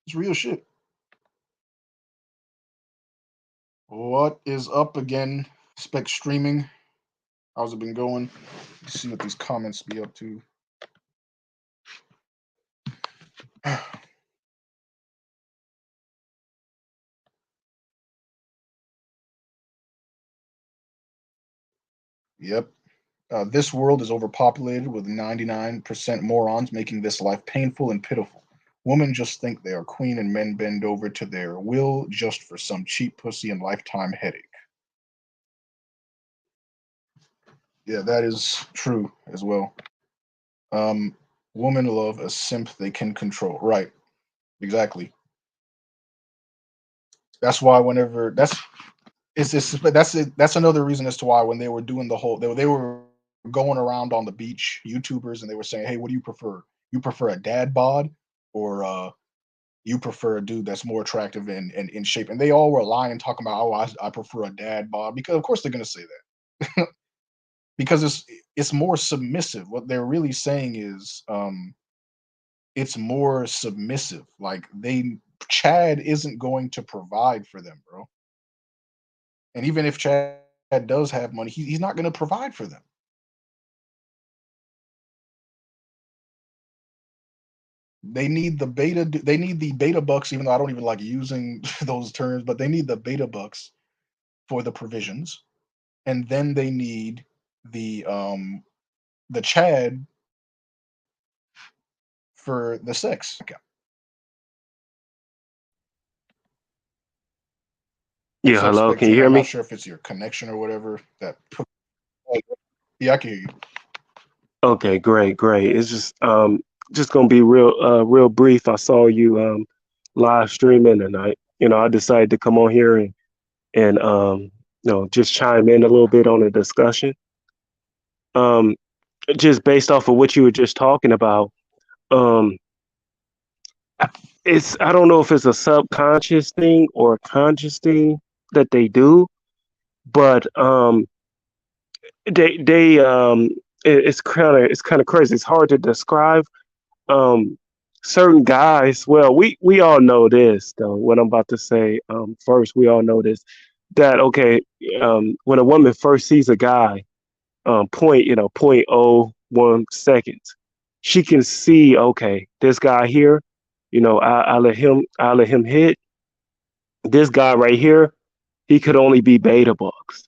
It's real shit. What is up again? Spec streaming. How's it been going? Let's see what these comments be up to. Yep. This world is overpopulated with 99% morons, making this life painful and pitiful. Women just think they are queen, and men bend over to their will just for some cheap pussy and lifetime headache. Yeah, that is true as well. Um, Women love a simp they can control. Right, exactly. That's why whenever that's another reason as to why when they were doing the whole they were going around on the beach, YouTubers, and they were saying, "Hey, what do you prefer? You prefer a dad bod, or you prefer a dude that's more attractive and in shape?" And they all were lying, talking about, "Oh, I prefer a dad bod," because of course they're gonna say that because it's more submissive. What they're really saying is, it's more submissive. Like Chad isn't going to provide for them, bro. And even if Chad does have money, he's not going to provide for them. They need the beta bucks, even though I don't even like using those terms, but they need the beta bucks for the provisions, and then they need the um the Chad for the sex. Yeah, What's up, hello. Can you Spectre? hear I'm not me? sure if it's your connection or whatever that. Yeah, I can hear you. Okay, great, great. It's just gonna be real brief. I saw you live streaming, and I decided to come on here and just chime in a little bit on the discussion. Um, just based off of what you were just talking about. Um, it's I don't know if it's a subconscious thing or a conscious thing that they do, but they it's kind of crazy. It's hard to describe um certain guys. Well, we all know this though. What I'm about to say, first, we all know this, that okay, when a woman first sees a guy, point oh 0.01 seconds, she can see, okay, this guy here, I let him hit. This guy right here, he could only be beta bucks.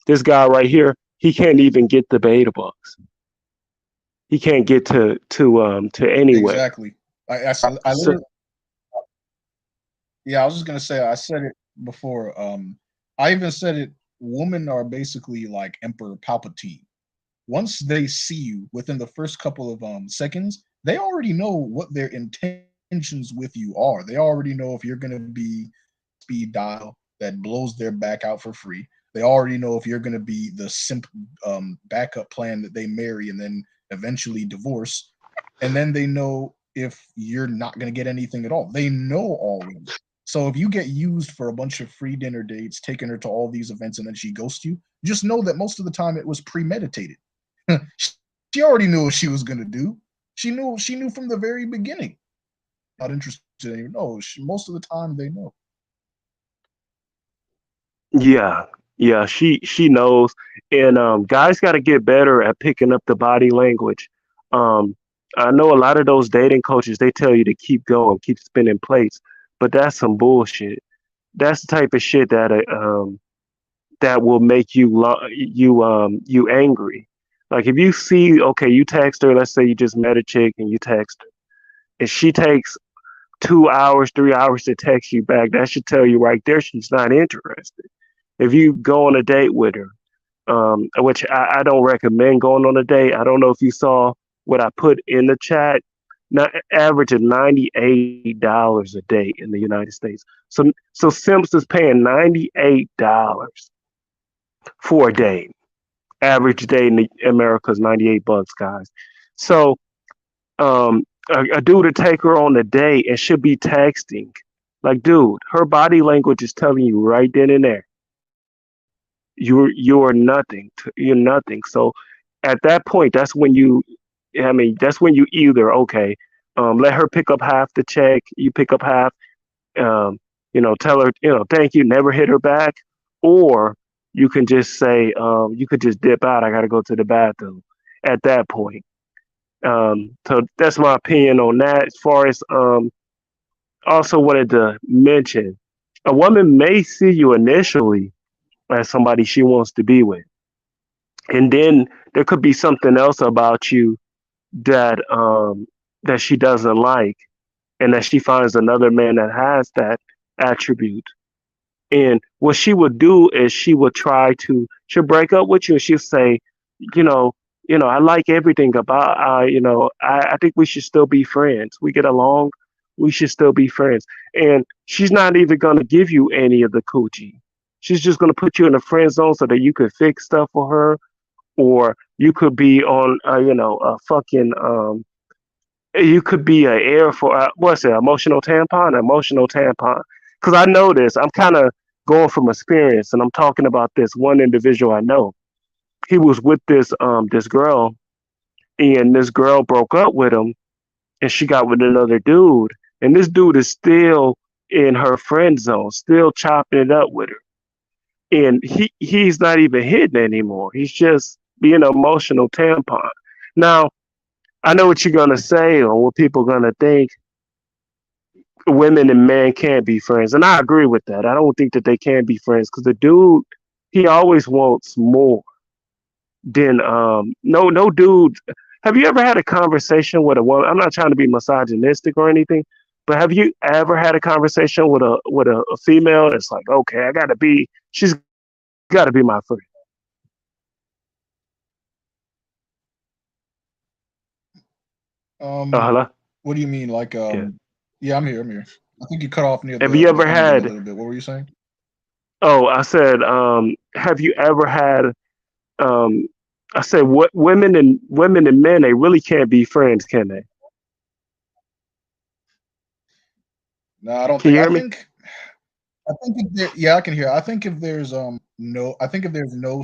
This guy right here, he can't even get the beta bucks. He can't get to anywhere. Exactly. I So literally, yeah, I was just gonna say, I said it before. I even said it. Women are basically like Emperor Palpatine. Once they see you within the first couple of seconds, they already know what their intentions with you are. They already know if you're gonna be speed dial that blows their back out for free. They already know if you're gonna be the simp backup plan that they marry and then eventually divorce. And then they know if you're not gonna get anything at all. They know always. So if you get used for a bunch of free dinner dates, taking her to all these events, and then she ghosts you, just know that most of the time it was premeditated. She already knew what she was gonna do. She knew from the very beginning. Not interested in you. No, most of the time they know. yeah, yeah, she knows, and guys got to get better at picking up the body language. Um, I know a lot of those dating coaches, they tell you to keep going, keep spinning plates, but that's some bullshit. That's the type of shit that will make you angry. Like if you see, okay, you text her, let's say you just met a chick and you text her, and she takes 2 hours, 3 hours to text you back, that should tell you right there she's not interested. If you go on a date with her, which I don't recommend going on a date. I don't know if you saw what I put in the chat. Not average of $98 a day in the United States. So Simps is paying $98 for a date. Average day in America is 98 bucks, guys. So a dude to take her on a date and should be texting. Like, dude, her body language is telling you right then and there, you're nothing. You're nothing. So at that point, that's when you. I mean, that's when you either okay, let her pick up half the check, you pick up half. Um, tell her, thank you, never hit her back, or you can just say, you could just dip out. I got to go to the bathroom. At that point. So that's my opinion on that. As far as also wanted to mention, a woman may see you initially as somebody she wants to be with, and then there could be something else about you that she doesn't like, and that she finds another man that has that attribute. And what she would do is she'll break up with you and she'll say, you know, I like everything about I think we should still be friends. We get along, we should still be friends. And she's not even gonna give you any of the coochie. She's just gonna put you in a friend zone so that you could fix stuff for her, or you could be on a fucking you could be a air for what's it? Emotional tampon. Because I know this. I'm kind of going from experience, and I'm talking about this one individual I know. He was with this girl, and this girl broke up with him, and she got with another dude, and this dude is still in her friend zone, still chopping it up with her, and he's not even hitting anymore. He's just being an emotional tampon. Now I know what you're gonna say or what people are gonna think. Women and men can't be friends, and I agree with that. I don't think that they can be friends because the dude, he always wants more than no dude. Have you ever had a conversation with a woman? I'm not trying to be misogynistic or anything, but have you ever had a conversation with a female that's like, okay, she's got to be my friend. Um, Hello, what do you mean? Like, yeah. yeah, I'm here. I'm here. I think you cut off near Have you the ever ending a had? little bit. What were you saying? Oh, I said, have you ever had um, I said, what women and men, they really can't be friends, can they? No, I don't Can think. you hear me? I think if there, yeah, I can hear. I think if there's no, I think if there's no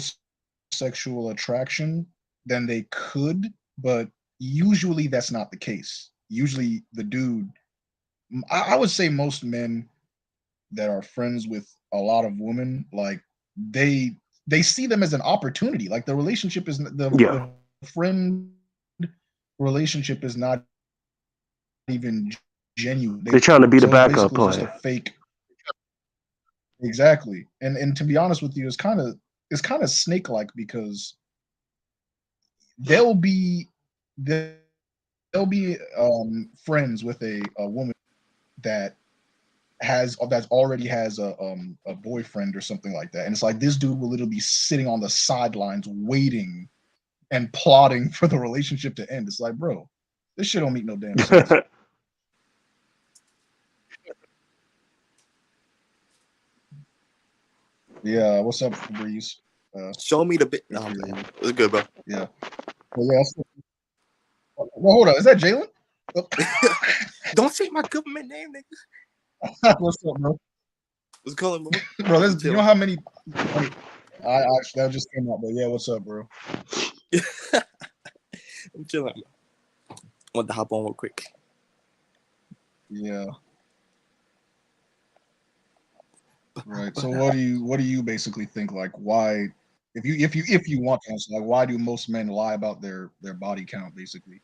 sexual attraction, then they could, but usually that's not the case. Usually the dude, I would say most men that are friends with a lot of women, like they they see them as an opportunity. Like the relationship is Yeah, the friend relationship is not even genuine. they're trying to be the So it's backup basically just a player. fake. Exactly. And to be honest with you, it's kind of snake like because they'll be they'll be friends with a woman that that already has a boyfriend or something like that. And it's like this dude will literally be sitting on the sidelines waiting and plotting for the relationship to end. It's like, bro, this shit don't make no damn sense. Yeah, what's up, Breeze? Show me the bit. Good No, to I'm hear playing. you. It's good, bro. Yeah. Well, yeah. Well, hold on. Is that Jalen? Oh. Don't say my government name, nigga. What's up, bro? What's going, bro? Bro, I'm you know chilling. how many? I actually that just came out, but yeah, what's up, bro? I'm chilling. I want to hop on real quick. Yeah, right. So what do you basically think? Like, why? If you want to answer, like, why do most men lie about their body count? Basically,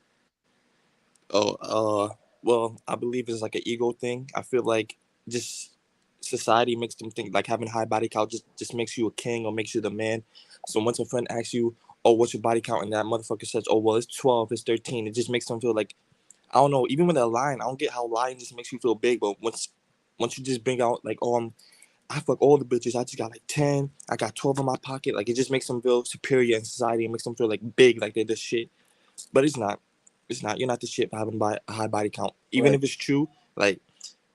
Oh, well, I believe it's like an ego thing. I feel like just society makes them think like having high body count just makes you a king or makes you the man. So once a friend asks you, "Oh, what's your body count?" and that motherfucker says, "Oh, well, it's 12, it's 13," it just makes them feel like I don't know. Even when they're lying, I don't get how lying just makes you feel big. But once you just bring out like, "Oh, I fuck all the bitches. I just got like 10. I got 12 in my pocket." Like it just makes them feel superior in society. It makes them feel like big, like they're the shit. But it's not. It's not. You're not the shit for having a high body count. Even Right. if it's true, like,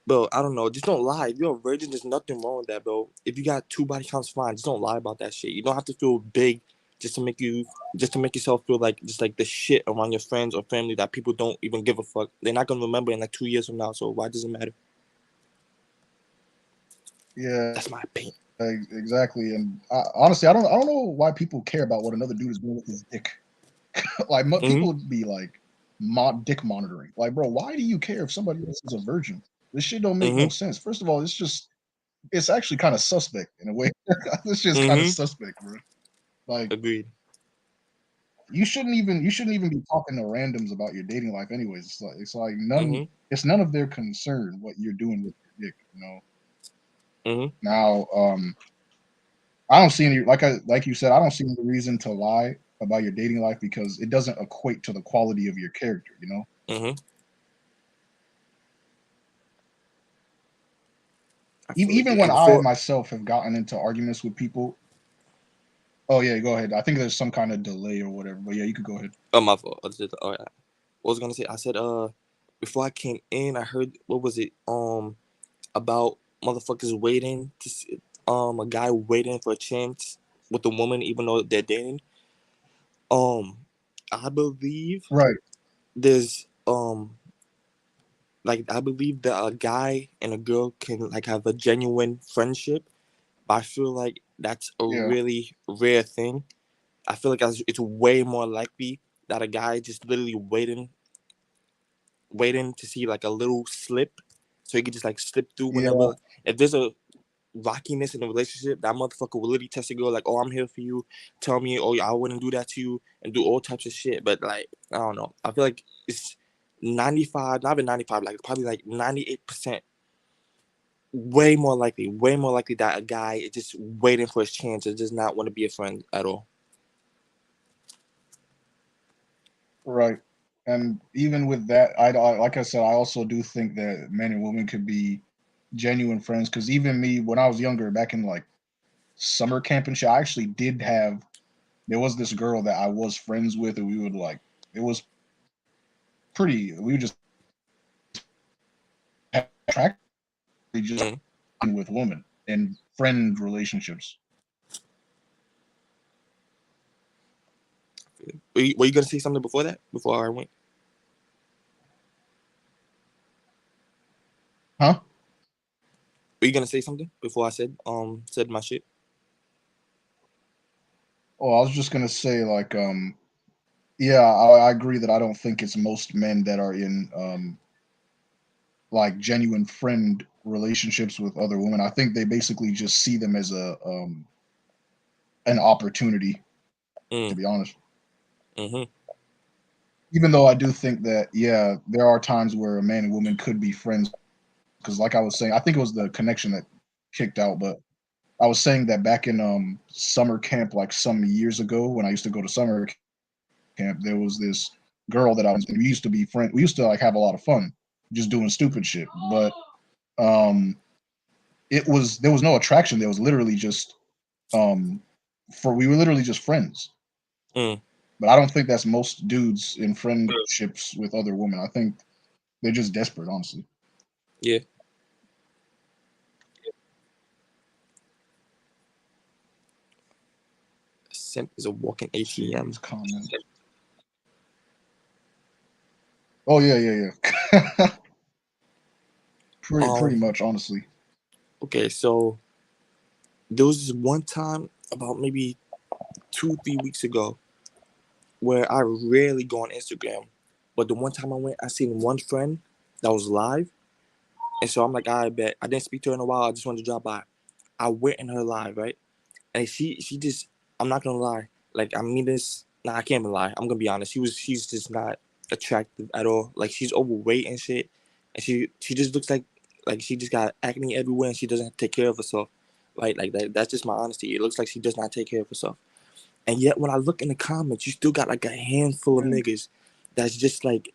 bro, I don't know. Just don't lie. If you're a virgin, there's nothing wrong with that, bro. If you got 2 body counts, fine. Just don't lie about that shit. You don't have to feel big just to make yourself feel like just like the shit around your friends or family that people don't even give a fuck. They're not gonna remember in like 2 years from now. So why does it matter? Yeah, That's my opinion. exactly. And honestly, I don't know why people care about what another dude is doing with his dick. Like Mm-hmm. people would be like dick monitoring. Like, bro, why do you care if somebody else is a virgin? This shit don't make no Mm-hmm. sense. First of all, it's actually kind of suspect in a way. This just kind of Mm-hmm. suspect, bro. Like Agreed. you shouldn't even be talking to randoms about your dating life anyways. It's like Mm-hmm. none of their concern what you're doing with your dick, Mm-hmm. Now, I don't see any like you said, I don't see any reason to lie about your dating life because it doesn't equate to the quality of your character. Mm-hmm. I E- feel like Even it. when And I before, myself have gotten into arguments with people. Oh yeah, go ahead. I think there's some kind of delay or whatever, but yeah, you could go ahead. oh my fault. Oh, yeah. What was I gonna say? I said before I came in, I heard what was it about motherfuckers waiting to see, a guy waiting for a chance with a woman even though they're dating. Um, I believe Right. there's like I believe that a guy and a girl can like have a genuine friendship, but I feel like that's a Yeah. really rare thing. I feel like it's way more likely that a guy just literally waiting to see like a little slip, so he could just like slip through Yeah. whenever. If there's a rockiness in the relationship, that motherfucker will literally test a girl like, "Oh, I'm here for you. Tell me, oh, I wouldn't do that to you," and do all types of shit. But like, I don't know. I feel like it's 95, not even 95, like probably like 98%, way more likely that a guy is just waiting for his chance and does not want to be a friend at all. Right. And even with that, like I said, I also do think that men and women could be genuine friends. Because even me, when I was younger, back in like summer camp and shit, I actually did have. There was this girl that I was friends with, and we would like. It was pretty. We would just practically just Mm. with women and friend relationships. Were you gonna say something before that? Before I went? Huh? Were you gonna say something before I said my shit? Oh, I was just gonna say like yeah, I agree that I don't think it's most men that are in like genuine friend relationships with other women. I think they basically just see them as a an opportunity, to Mm. be honest. Mm-hmm. Even though I do think that yeah, there are times where a man and woman could be friends because like I was saying, I think it was the connection that kicked out, but I was saying that back in summer camp like some years ago when I used to go to summer camp, there was this girl that I was and we used to be friends. We used to like have a lot of fun just doing stupid shit. But um there was no attraction. There was literally just um for we were literally just friends. Mm. But I don't think that's most dudes in friendships with other women. I think they're just desperate, honestly. Yeah. Simp is a walking Let's see ATM. these comments. Oh yeah, yeah, yeah. Pretty Um. much, honestly. Okay. So there was this one time about maybe 2 3 weeks ago where I rarely go on Instagram, but the one time I went, I seen one friend that was live, and so I'm like, I bet I didn't speak to her in a while. I just wanted to drop by. I went in her live, right? And she just, I'm not gonna lie, like I mean this, nah, I can't even lie. I'm gonna be honest. She's just not attractive at all. Like she's overweight and shit, and she just looks like Like she just got acne everywhere and she doesn't take care of herself. Right? Like that's just my honesty. It looks like she does not take care of herself. And yet when I look in the comments, you still got like a handful of Mm, niggas that's just like,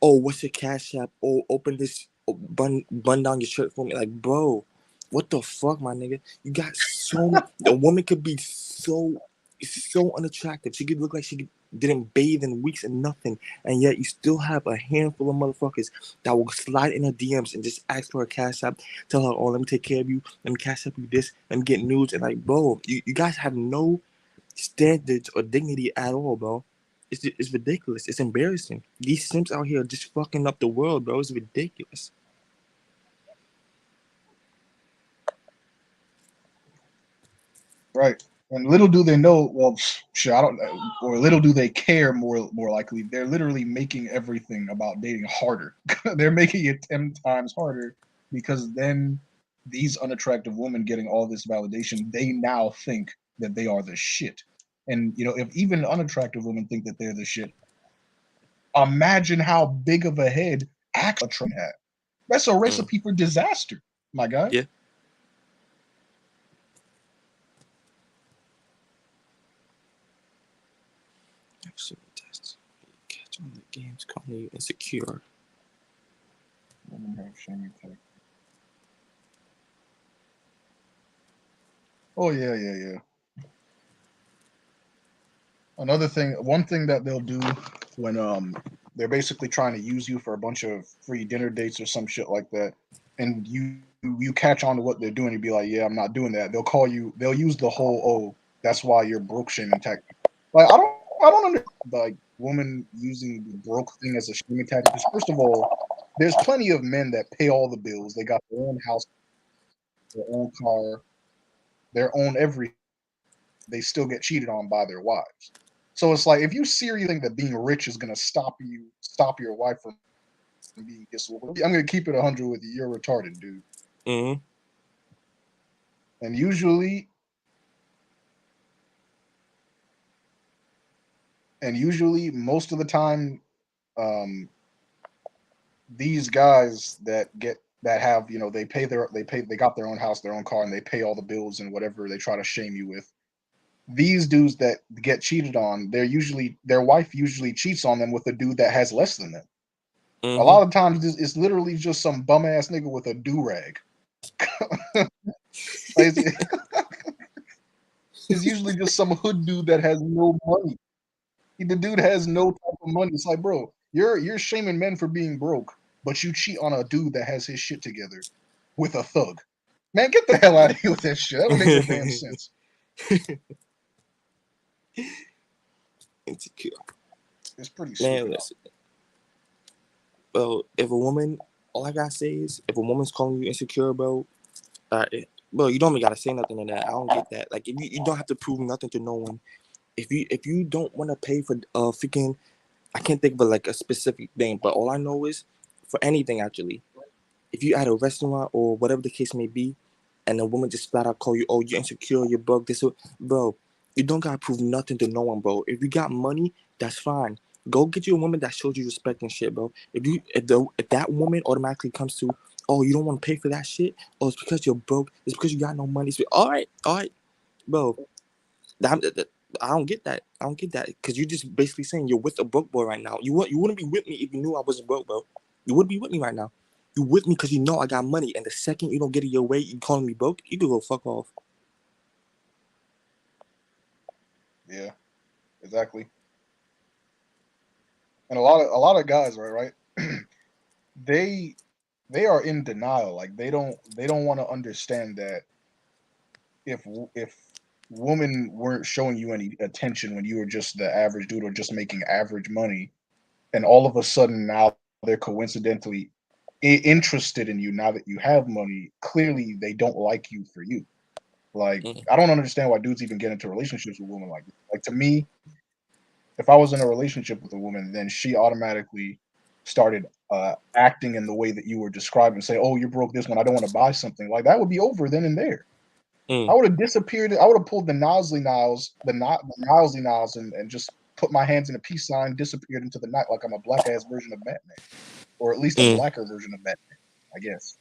oh, what's your cash app? Oh, open this, oh, bun down your shirt for me. Like, bro, what the fuck, my nigga? You got so much. A woman could be so unattractive. She could look like didn't bathe in weeks and nothing, and yet you still have a handful of motherfuckers that will slide in her DMs and just ask for a cash app, tell her, oh, let me take care of you, let me cash up you this, let me get nudes, and like, bro, you guys have no standards or dignity at all, bro. It's ridiculous. It's embarrassing. These simps out here are just fucking up the world, bro. It's ridiculous. right. And little do they know, well, shit, I don't know, or little do they care. More likely, they're literally making everything about dating harder. They're making it 10 times harder because then these unattractive women getting all this validation, they now think that they are the shit. And if even unattractive women think that they're the shit, imagine how big of a head actual train had. That's a Mm. recipe for disaster, my guy. Yeah. Actually, test. Catch on the games calling you insecure. Women have shame attack. Oh yeah, yeah, yeah. One thing that they'll do when they're basically trying to use you for a bunch of free dinner dates or some shit like that, and you catch on to what they're doing, you'd be like, yeah, I'm not doing that. They'll call you. They'll use the whole, oh, that's why you're broke shaming tactic. Like I don't understand like woman using the broke thing as a shaming tactic. Because first of all, there's plenty of men that pay all the bills. They got their own house, their own car, their own everything. They still get cheated on by their wives. So it's like if you seriously think that being rich is gonna stop your wife from being disorganized, I'm gonna keep it 100 with you. You're retarded, dude. Mm-hmm. And usually, most of the time, um, these guys that have they got their own house, their own car, and they pay all the bills and whatever they try to shame you with. These dudes that get cheated on, their wife usually cheats on them with a dude that has less than them. A Mm-hmm. lot of times, it's literally just some bum ass nigga with a do rag. Like, it's usually just some hood dude that has no money. The dude has no type of money. It's like, bro, you're shaming men for being broke, but you cheat on a dude that has his shit together with a thug. Man, get the hell out of here with that shit. That don't make no damn sense. Insecure. It's pretty Man, stupid. listen. Well, if a woman, all I gotta say is, if a woman's calling you insecure, bro, bro, you don't even gotta say nothing to that. I don't get that. Like, if you don't have to prove nothing to no one. If you don't want to pay for freaking, I can't think of like a specific thing, but all I know is for anything actually. If you at a restaurant or whatever the case may be, and a woman just flat out call you, oh, you're insecure, you're broke, this, bro, you don't gotta prove nothing to no one, bro. If you got money, that's fine. Go get you a woman that shows you respect and shit, bro. If that woman automatically comes to, oh, you don't want to pay for that shit, oh, it's because you're broke, it's because you got no money. All right, bro. I don't get that. I don't get that because you're just basically saying you're with a broke boy right now. You wouldn't be with me if you knew I wasn't broke, bro. You wouldn't be with me right now. You with me because you know I got money, and the second you don't get it your way, you calling me broke, you could go fuck off. Yeah, exactly. And a lot of guys, right? they they are in denial. Like they don't want to understand that if women weren't showing you any attention when you were just the average dude or just making average money, and all of a sudden now they're coincidentally interested in you now that you have money, clearly they don't like you for you. Like Mm, I don't understand why dudes even get into relationships with women like this. Like to me, if I was in a relationship with a woman, then she automatically started acting in the way that you were describing, say, "Oh, you broke this one. I don't want to buy something." Like that would be over then and there. I mm, would have disappeared. I would have pulled the Nosley Niles, the Nosley Niles, and just put my hands in a peace sign, disappeared into the night like I'm a black ass version of Batman, or at least a mm. blacker version of Batman. I guess.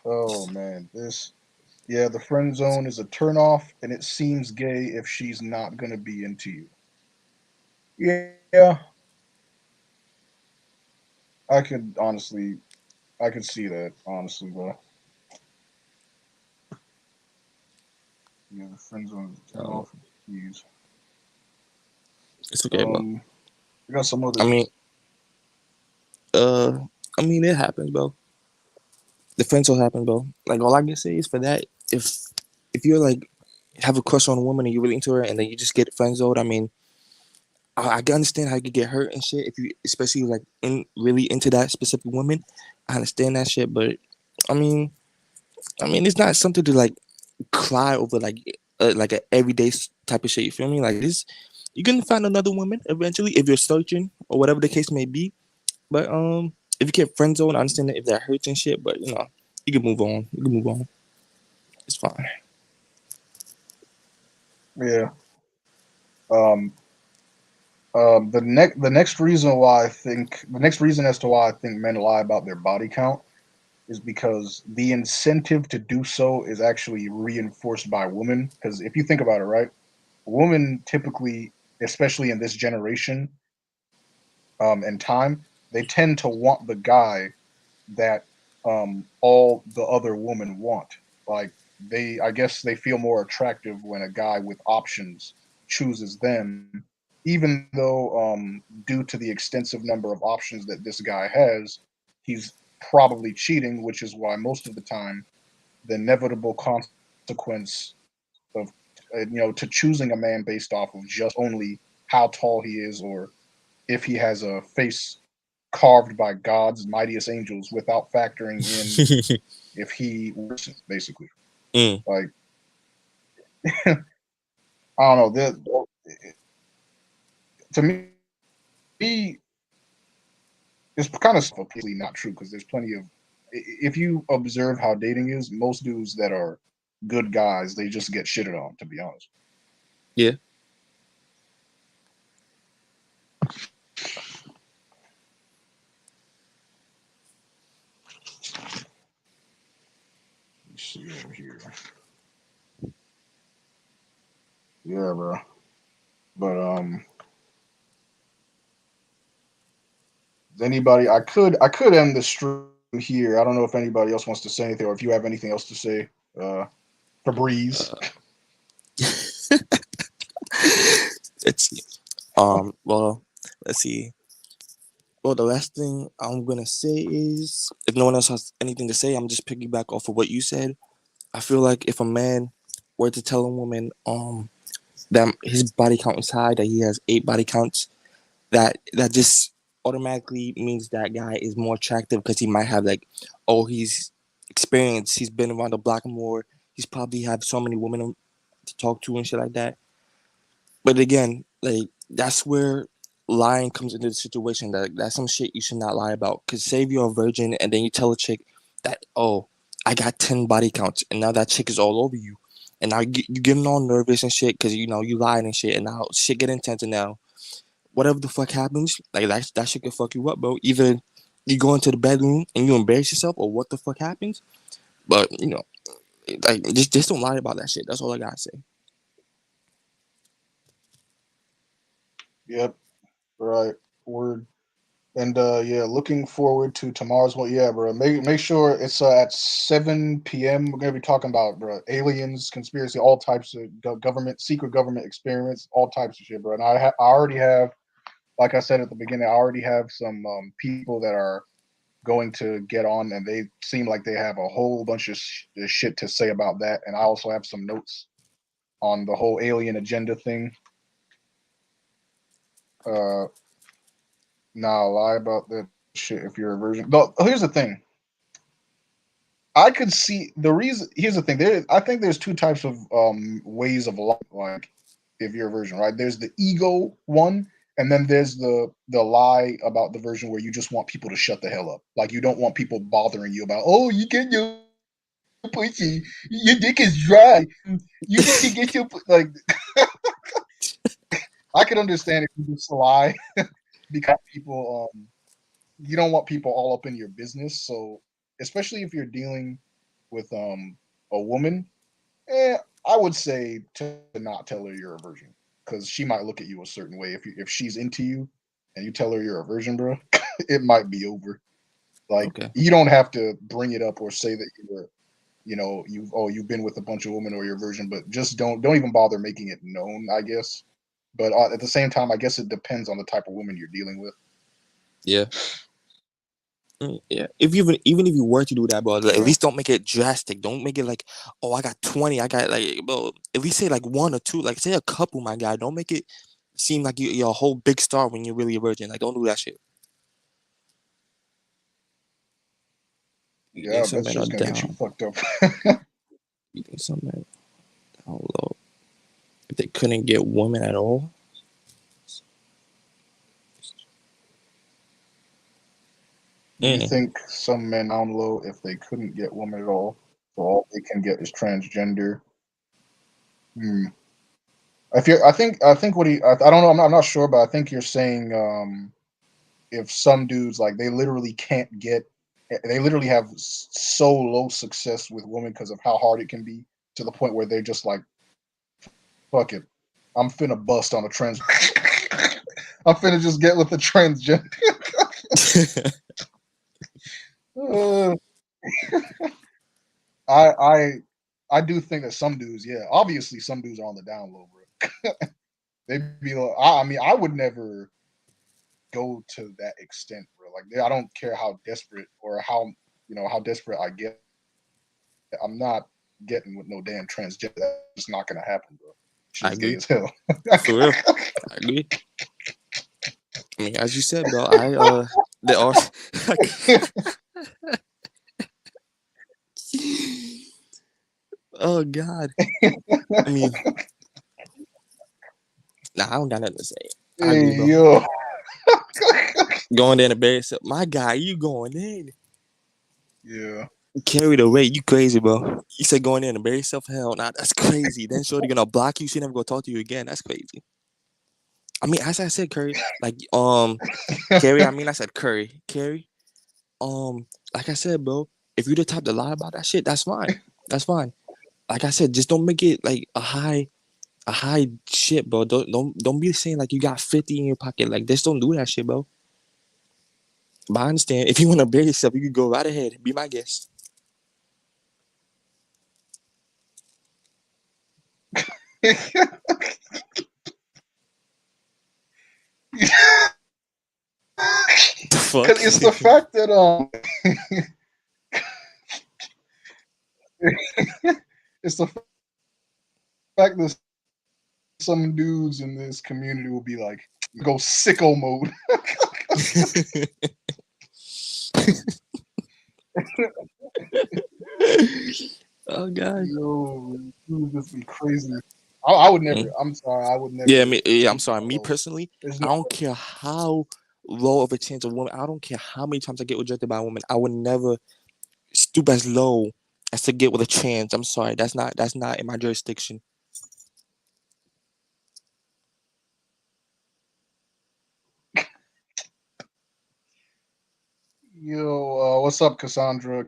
Oh man, this yeah, the friend zone is a turnoff, and it seems gay if she's not gonna be into you. Yeah, I could honestly, I could see that honestly, bro. Yeah, the friend zone is a Uh, turnoff. Jeez. it's okay, bro. Um, I got some I other. mean, uh, I mean, it happens, bro. The friends will happen, bro. Like all I can say is for that, if you're like have a crush on a woman and you're really into her, and then you just get friend zoned. I mean, I can understand how you could get hurt and shit if you, especially like in really into that specific woman. I understand that shit, but I mean, it's not something to like cry over like a everyday type of shit. You feel me? Like this, you can find another woman eventually if you're searching or whatever the case may be. But if you get friend zone, I understand that if that hurts and shit. But you can move on. You can move on. It's fine. Yeah. Um. The next reason why I think the next reason as to why I think men lie about their body count is because the incentive to do so is actually reinforced by women. Because if you think about it, right, women typically, especially in this generation, and time, they tend to want the guy that all the other women want. Like I guess they feel more attractive when a guy with options chooses them, even though due to the extensive number of options that this guy has, he's probably cheating, which is why most of the time the inevitable consequence of to choosing a man based off of just only how tall he is or if he has a face carved by God's mightiest angels without factoring in if he basically Mm. like I don't know. To me, it's kind of completely not true because there's plenty of. If you observe how dating is, most dudes that are good guys, they just get shitted on. To be honest. Yeah. Let's see over here. Yeah, bro. But anybody? I could end the stream here. I don't know if anybody else wants to say anything or if you have anything else to say. Febreze. Uh, let's see. Well, let's see. Well, the last thing I'm gonna say is, if no one else has anything to say, I'm just piggyback off of what you said. I feel like if a man were to tell a woman, that his body count is high, that he has 8 body counts, that just automatically means that guy is more attractive because he might have like, oh, he's experienced, he's been around the block more, he's probably had so many women to talk to and shit like that. But again, like that's where lying comes into the situation. That's some shit you should not lie about. Cause say if you're a virgin and then you tell a chick that, oh, I got 10 body counts, and now that chick is all over you, and now you getting all nervous and shit because you lying and shit, and now shit get intense, and now whatever the fuck happens, like that shit can fuck you up, bro. Either you go into the bedroom and you embarrass yourself, or what the fuck happens. But like just don't lie about that shit. That's all I gotta say. Yep. Right. Word. And yeah, looking forward to tomorrow's one. Yeah, bro. Make sure it's at 7 p.m. We're gonna be talking about, bro, aliens, conspiracy, all types of government, secret government experiments, all types of shit, bro. And I already have, like I said at the beginning, I already have some people that are going to get on, and they seem like they have a whole bunch of shit to say about that. And I also have some notes on the whole alien agenda thing. Uh, Nah, lie about that shit if you're a virgin. But here's the thing. I could see the reason. Here's the thing. I think there's two types of ways of lying. Like, if you're a virgin, right? There's the ego one, and then there's the lie about the version where you just want people to shut the hell up. Like, you don't want people bothering you about, oh, you get your pussy, your dick is dry, you need to get your like. I could understand if you just lie because people you don't want people all up in your business. So especially if you're dealing with a woman, eh, I would say to not tell her you're a virgin because she might look at you a certain way. If she's into you and you tell her you're a virgin, bro, it might be over. Like Okay. you don't have to bring it up or say that you're you've been with a bunch of women or you're a virgin, but just don't even bother making it known. I guess, but at the same time, I guess it depends on the type of woman you're dealing with. Yeah. Yeah. If you even if you were to do that, bro, like, at Yeah, least don't make it drastic. Don't make it like, oh, I got 20. I got like, bro. At least say like one or two. Like say a couple, my guy. Don't make it seem like you're a whole big star when you're really a virgin. Like don't do that shit. You think yeah, some that's men are just gonna get you down? fucked up. You think some men down low if they couldn't get women at all? You Mm. think some men down low if they couldn't get women at all, so all they can get is transgender? Hmm. I think what I don't know. I'm not sure, but I think you're saying if some dudes like they literally can't get, they literally have so low success with women because of how hard it can be to the point where they're just like, fuck it, I'm finna bust on a trans. I'm finna just get with the transgender. Uh, I I I do think that some dudes, yeah, obviously some dudes are on the down low, bro. They be like, I mean, I would never go to that extent, bro. Like, I don't care how desperate or how how desperate I get. I'm not getting with no damn transgender. That's just not gonna happen, bro. I Shit's gay agree. as hell. For real. I agree. I mean, as you said, bro, there are like, oh God. I mean, nah, I don't got nothing to say. I Hey agree, bro. yo, Going there and embarrass yourself. My guy, you going in. yeah. Carried away. You crazy, bro. You said going in and embarrass yourself? Hell, nah, that's crazy. Then shorty gonna block you. She never gonna talk to you again. That's crazy. I mean, as I said, Curry, like, Carrie, I mean, I said Curry. Carrie, like I said, bro, if you the type to lie about that shit, that's fine. That's fine. Like I said, just don't make it like a high shit, bro. Don't be saying like you got 50 in your pocket. Like just don't do that shit, bro. But I understand if you want to bury yourself, you can go right ahead. Be my guest. The fuck? Because it's the fact that it's the fact that some dudes in this community will be like go sicko mode. Oh God. Yo, it would just be crazy. I would never. Mm. I'm sorry. I would Yeah, never yeah. I'm stoop sorry. that Me low. personally, There's I no. don't care how low of a chance of woman. I don't care how many times I get rejected by a woman. I would never stoop as low as to get with a trans. I'm sorry. That's not in my jurisdiction. Yo, what's up, Cassandra?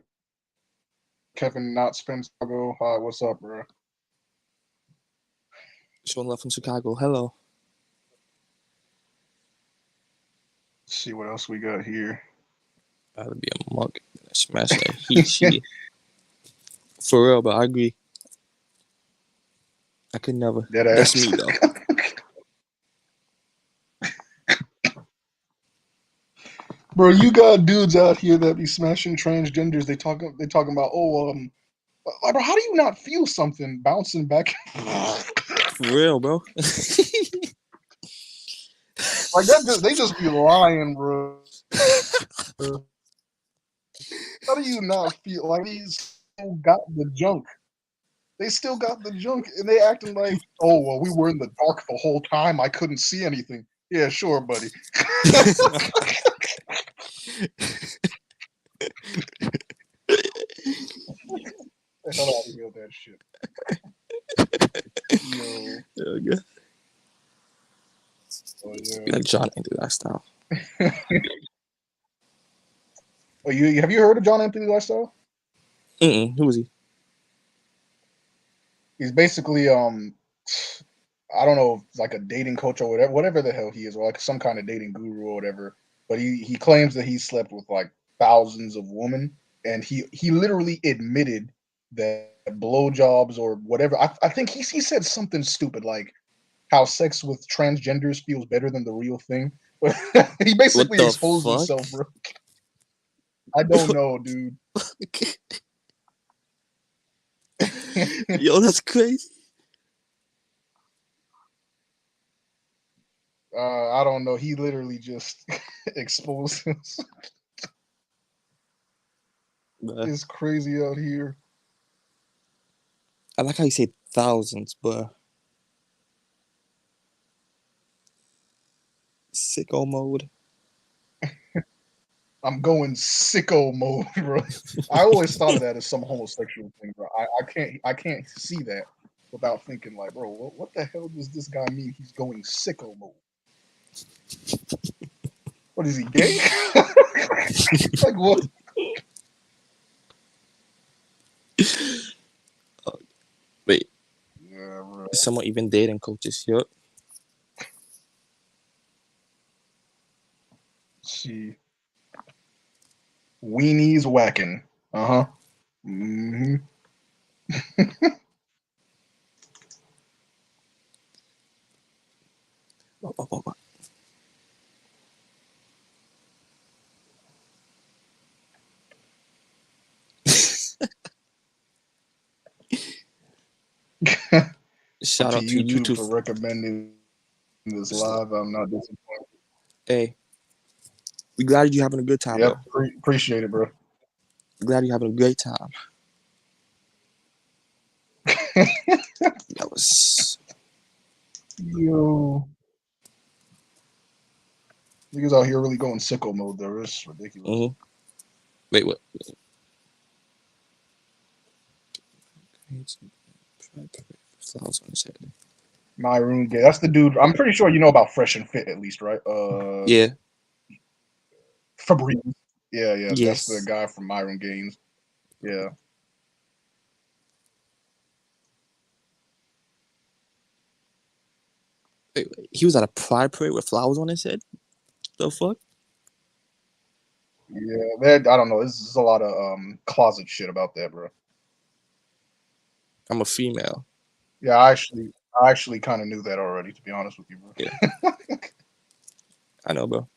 Kevin, not Spencer. Hi, what's up, bro? Showing love from Chicago. Hello. Let's see what else we got here. That'll be a mug. Smash that he she. For real, but I agree. I could never. Dead That's ass. me though. Bro, you got dudes out here that be smashing transgenders. They talking about, like, bro, how do you not feel something bouncing back? For real, bro. Like they just be lying, bro. How do you not feel like these still got the junk? They still got the junk, and they acting like, oh well, we were in the dark the whole time. I couldn't see anything. Yeah, sure, buddy. The hell out of here with that shit. Yo, Okay. Be like John Anthony lifestyle. Oh, you have you heard of John Anthony Lifestyle? Who was he? He's basically I don't know, like a dating coach or whatever the hell he is, or like some kind of dating guru or whatever. But he claims that he slept with like thousands of women, and he literally admitted that blowjobs or whatever. I think he said something stupid like how sex with transgenders feels better than the real thing. But he What basically the exposed fuck? himself, bro. I don't know, dude. Yo, that's crazy. I don't know. He literally just exposed himself. Bruh. It's crazy out here. I like how you say thousands, but sicko mode. I'm going sicko mode, bro. I always thought of that as some homosexual thing, bro. I can't see that without thinking like, bro, what the hell does this guy mean? He's going sicko mode. What is he gay? Like what? Wait, Yeah, bro. is someone even dating coaches? Yup. Let's see, weenies whacking. Uh huh. Hmm. Oh. Shout To out to YouTube for YouTube. recommending this live. I'm not disappointed. Hey, we glad you having a good time Yep, though. appreciate it, bro. Glad you having a great time. That was. Yo, niggas out here really going sicko mode though. It's ridiculous. Mm-hmm. Wait, what? Flowers on his head. Myroon Gay. That's the dude. I'm pretty sure you know about Fresh and Fit at least, right? Yeah. Fabrice. Yeah. That's the Yes. guy from Myron Gaines. Yeah. Wait. He was at a pride parade with flowers on his head. The fuck? Yeah. That I don't know. There's a lot of closet shit about that, bro. I'm a female. Yeah, I actually kind of knew that already, to be honest with you, bro. Yeah, I know, bro.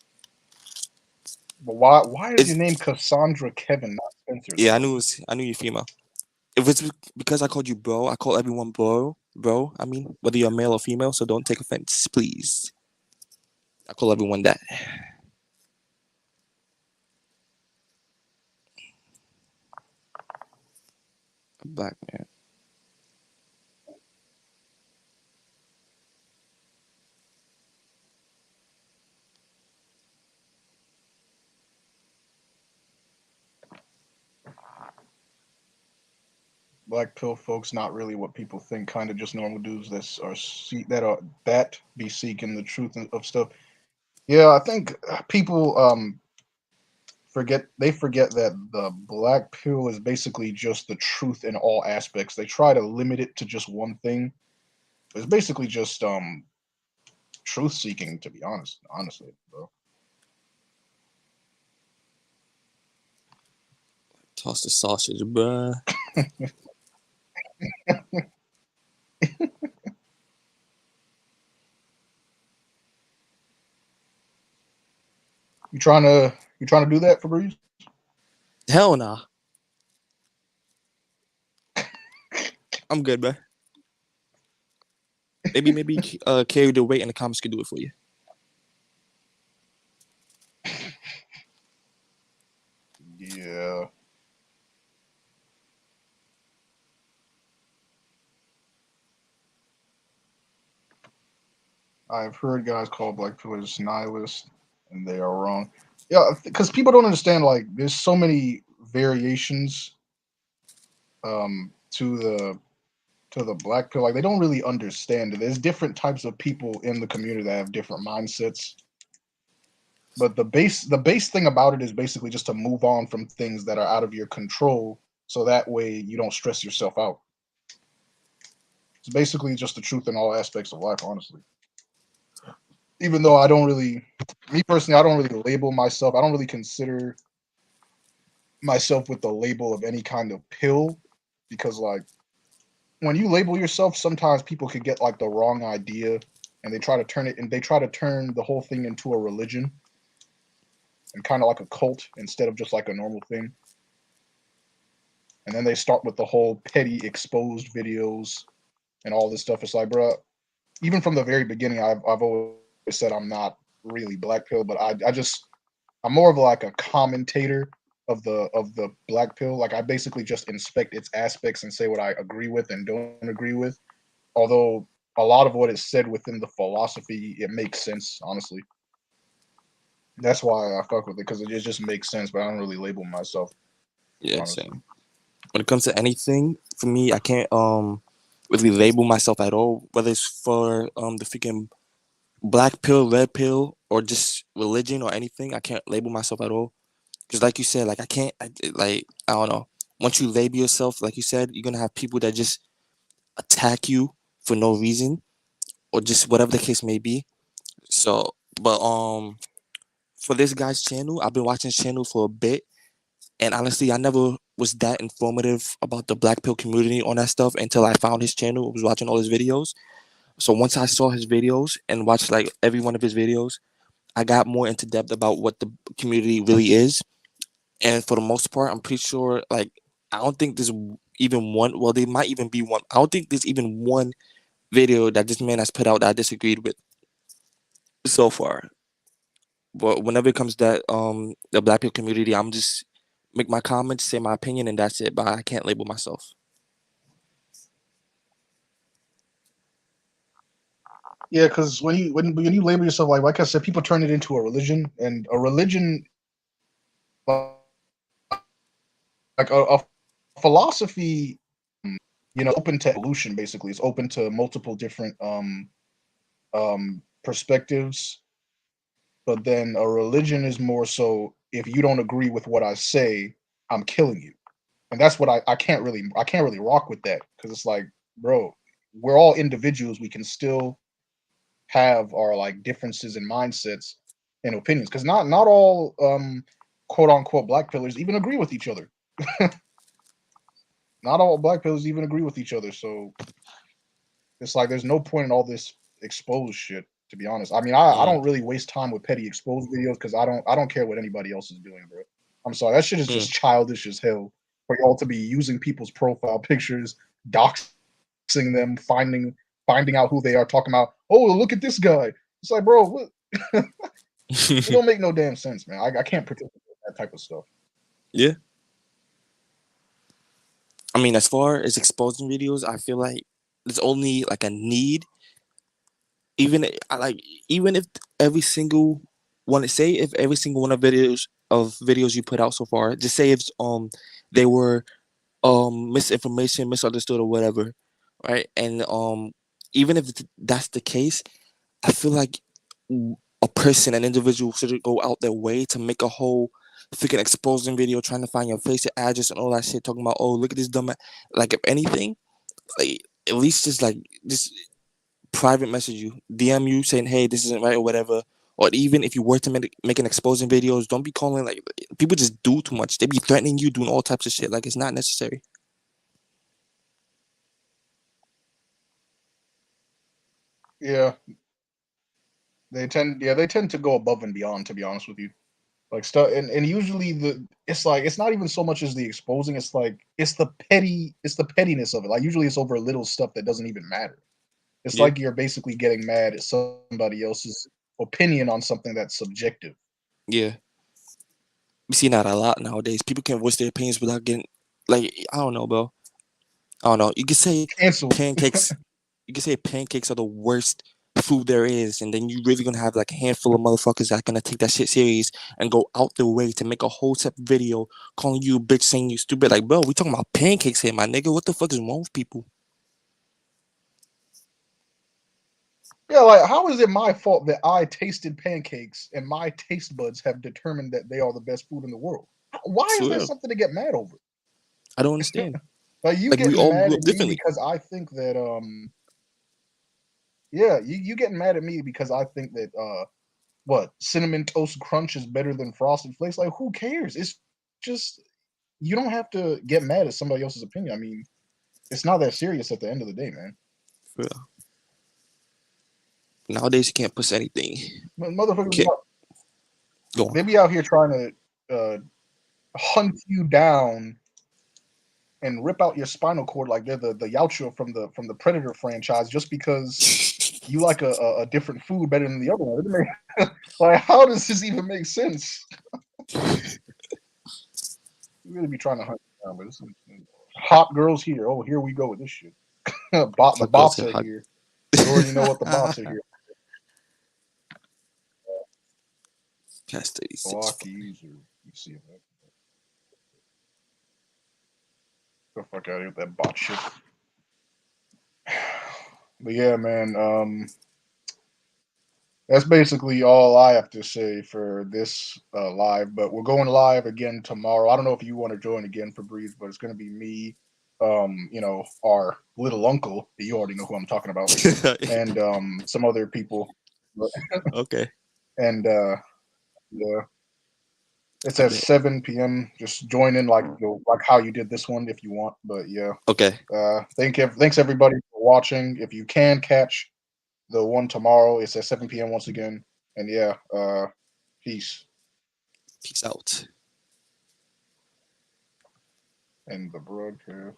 But why is your It's name Cassandra Kevin, not Spencer yeah. though, I bro? knew. I knew you're female. If it's because I called you bro, I call everyone bro. Bro. I mean, whether you're male or female, so don't take offense, please. I call everyone that. A black man. Black pill folks not really what people think. Kind of just normal dudes that be seeking the truth of stuff. Yeah, I think people forget that the black pill is basically just the truth in all aspects. They try to limit it to just one thing. It's basically just truth seeking, to be honestly, bro. Toss the sausage, bruh. You trying to do that, Fabrice? Hell nah. I'm good, bruh. Maybe carry the weight and the comments can do it for you. Yeah. I've heard guys call black pillars nihilists, and they are wrong. Yeah, because people don't understand. Like, there's so many variations to the to the black pill, like they don't really understand it. There's different types of people in the community that have different mindsets. But the base thing about it is basically just to move on from things that are out of your control, so that way you don't stress yourself out. It's basically just the truth in all aspects of life, honestly. Even though I don't really, me personally, I don't really label myself. I don't really consider myself with the label of any kind of pill, because like when you label yourself, sometimes people could get like the wrong idea, and they try to turn the whole thing into a religion and kind of like a cult instead of just like a normal thing. And then they start with the whole petty exposed videos and all this stuff. It's like, bro, even from the very beginning, I've always said I'm not really black pill, but I'm more of like a commentator of the black pill. Like I basically just inspect its aspects and say what I agree with and don't agree with. Although a lot of what is said within the philosophy, it makes sense, honestly. That's why I fuck with it, because it just makes sense. But I don't really label myself, Yeah, honestly. same. When it comes to anything, for me, I can't really label myself at all. Whether it's for the freaking black pill, red pill, or just religion or anything, I can't label myself at all. Because like you said, like I can't, like I don't know. Once you label yourself, like you said, you're gonna have people that just attack you for no reason or just whatever the case may be. So, but for this guy's channel, I've been watching his channel for a bit, and honestly, I never was that informative about the black pill community on that stuff until I found his channel. I was watching all his videos. So once I saw his videos and watched like every one of his videos, I got more into depth about what the community really is. And for the most part, I'm pretty sure like I don't think there's even one. Well, there might even be one. I don't think there's even one video that this man has put out that I disagreed with so far. But whenever it comes to that the black people community, I'm just make my comments, say my opinion, and that's it. But I can't label myself. Yeah, because when you label yourself like I said, people turn it into a religion, and a religion like a philosophy, open to evolution. Basically, it's open to multiple different perspectives. But then a religion is more so, if you don't agree with what I say, I'm killing you. And that's what I can't really rock with that, because it's like, bro, we're all individuals. We can still have our like differences in mindsets and opinions, because not all quote unquote black pillars even agree with each other. Not all black pillars even agree with each other. So it's like there's no point in all this exposed shit. To be honest, I mean, I Mm, don't really waste time with petty exposed videos, because I don't care what anybody else is doing, bro. I'm sorry, that shit is mm. just childish as hell for y'all to be using people's profile pictures, doxing them, finding out who they are, talking about, oh, look at this guy. It's like, bro, what? It don't make no damn sense, man. I can't participate in that type of stuff. Yeah, I mean, as far as exposing videos, I feel like there's only like a need. Even I like even if every single one, say if every single one of videos you put out so far, just say if they were misinformation, misunderstood, or whatever, right? And even if that's the case, I feel like a person, an individual, should go out their way to make a whole freaking exposing video, trying to find your face, your address, and all that shit, talking about, oh, look at this dumb. Like, if anything, like at least just private message you, DM you saying, hey, this isn't right or whatever. Or even if you were to make an exposing videos, don't be calling like people just do too much. They be threatening you, doing all types of shit. Like it's not necessary. Yeah, they tend to go above and beyond, to be honest with you. Like stuff, and usually it's not even so much as the exposing. It's like it's the pettiness of it. Like usually it's over little stuff that doesn't even matter. It's Yeah, like you're basically getting mad at somebody else's opinion on something that's subjective. yeah. We see that a lot nowadays. People can't voice their opinions without getting like I don't know, bro. I don't know. You could say Cancelled. pancakes. You could say pancakes are the worst food there is, and then you really gonna have like a handful of motherfuckers that gonna take that shit serious and go out their way to make a whole separate video calling you a bitch, saying you stupid. Like, bro, we talking about pancakes here, my nigga. What the fuck is wrong with people? Yeah, like how is it my fault that I tasted pancakes and my taste buds have determined that they are the best food in the world? Why is For there real. something to get mad over? I don't understand. Like you Like we getting all mad grew at up me differently. because I think that yeah, you getting mad at me because I think that what cinnamon toast crunch is better than frosted flakes? Like who cares? It's just you don't have to get mad at somebody else's opinion. I mean, it's not that serious at the end of the day, man. For real. Nowadays you can't push anything. Motherfuckers, Can't go on. they be out here trying to hunt you down and rip out your spinal cord like they're the Yautja from the Predator franchise just because you like a different food better than the other one. Like, how does this even make sense? You really be trying to hunt me down, but it's hot girls here. Oh, here we go with this shit. The Hot girls bots and are hot. here. You already know what the bots are here. Past 36. Blocky user. You see that? Go fuck out of here with that bot shit. But yeah, man. That's basically all I have to say for this live. But we're going live again tomorrow. I don't know if you want to join again for Breeze, but it's going to be me, our little uncle. You already know who I'm talking about, and some other people. Okay. And yeah, it's I at bet. 7 p.m. Just join in like how you did this one if you want. But yeah, Okay. thanks everybody for watching. If you can catch the one tomorrow, it's at 7 p.m. once again. And yeah, peace. Peace out. And the broadcast.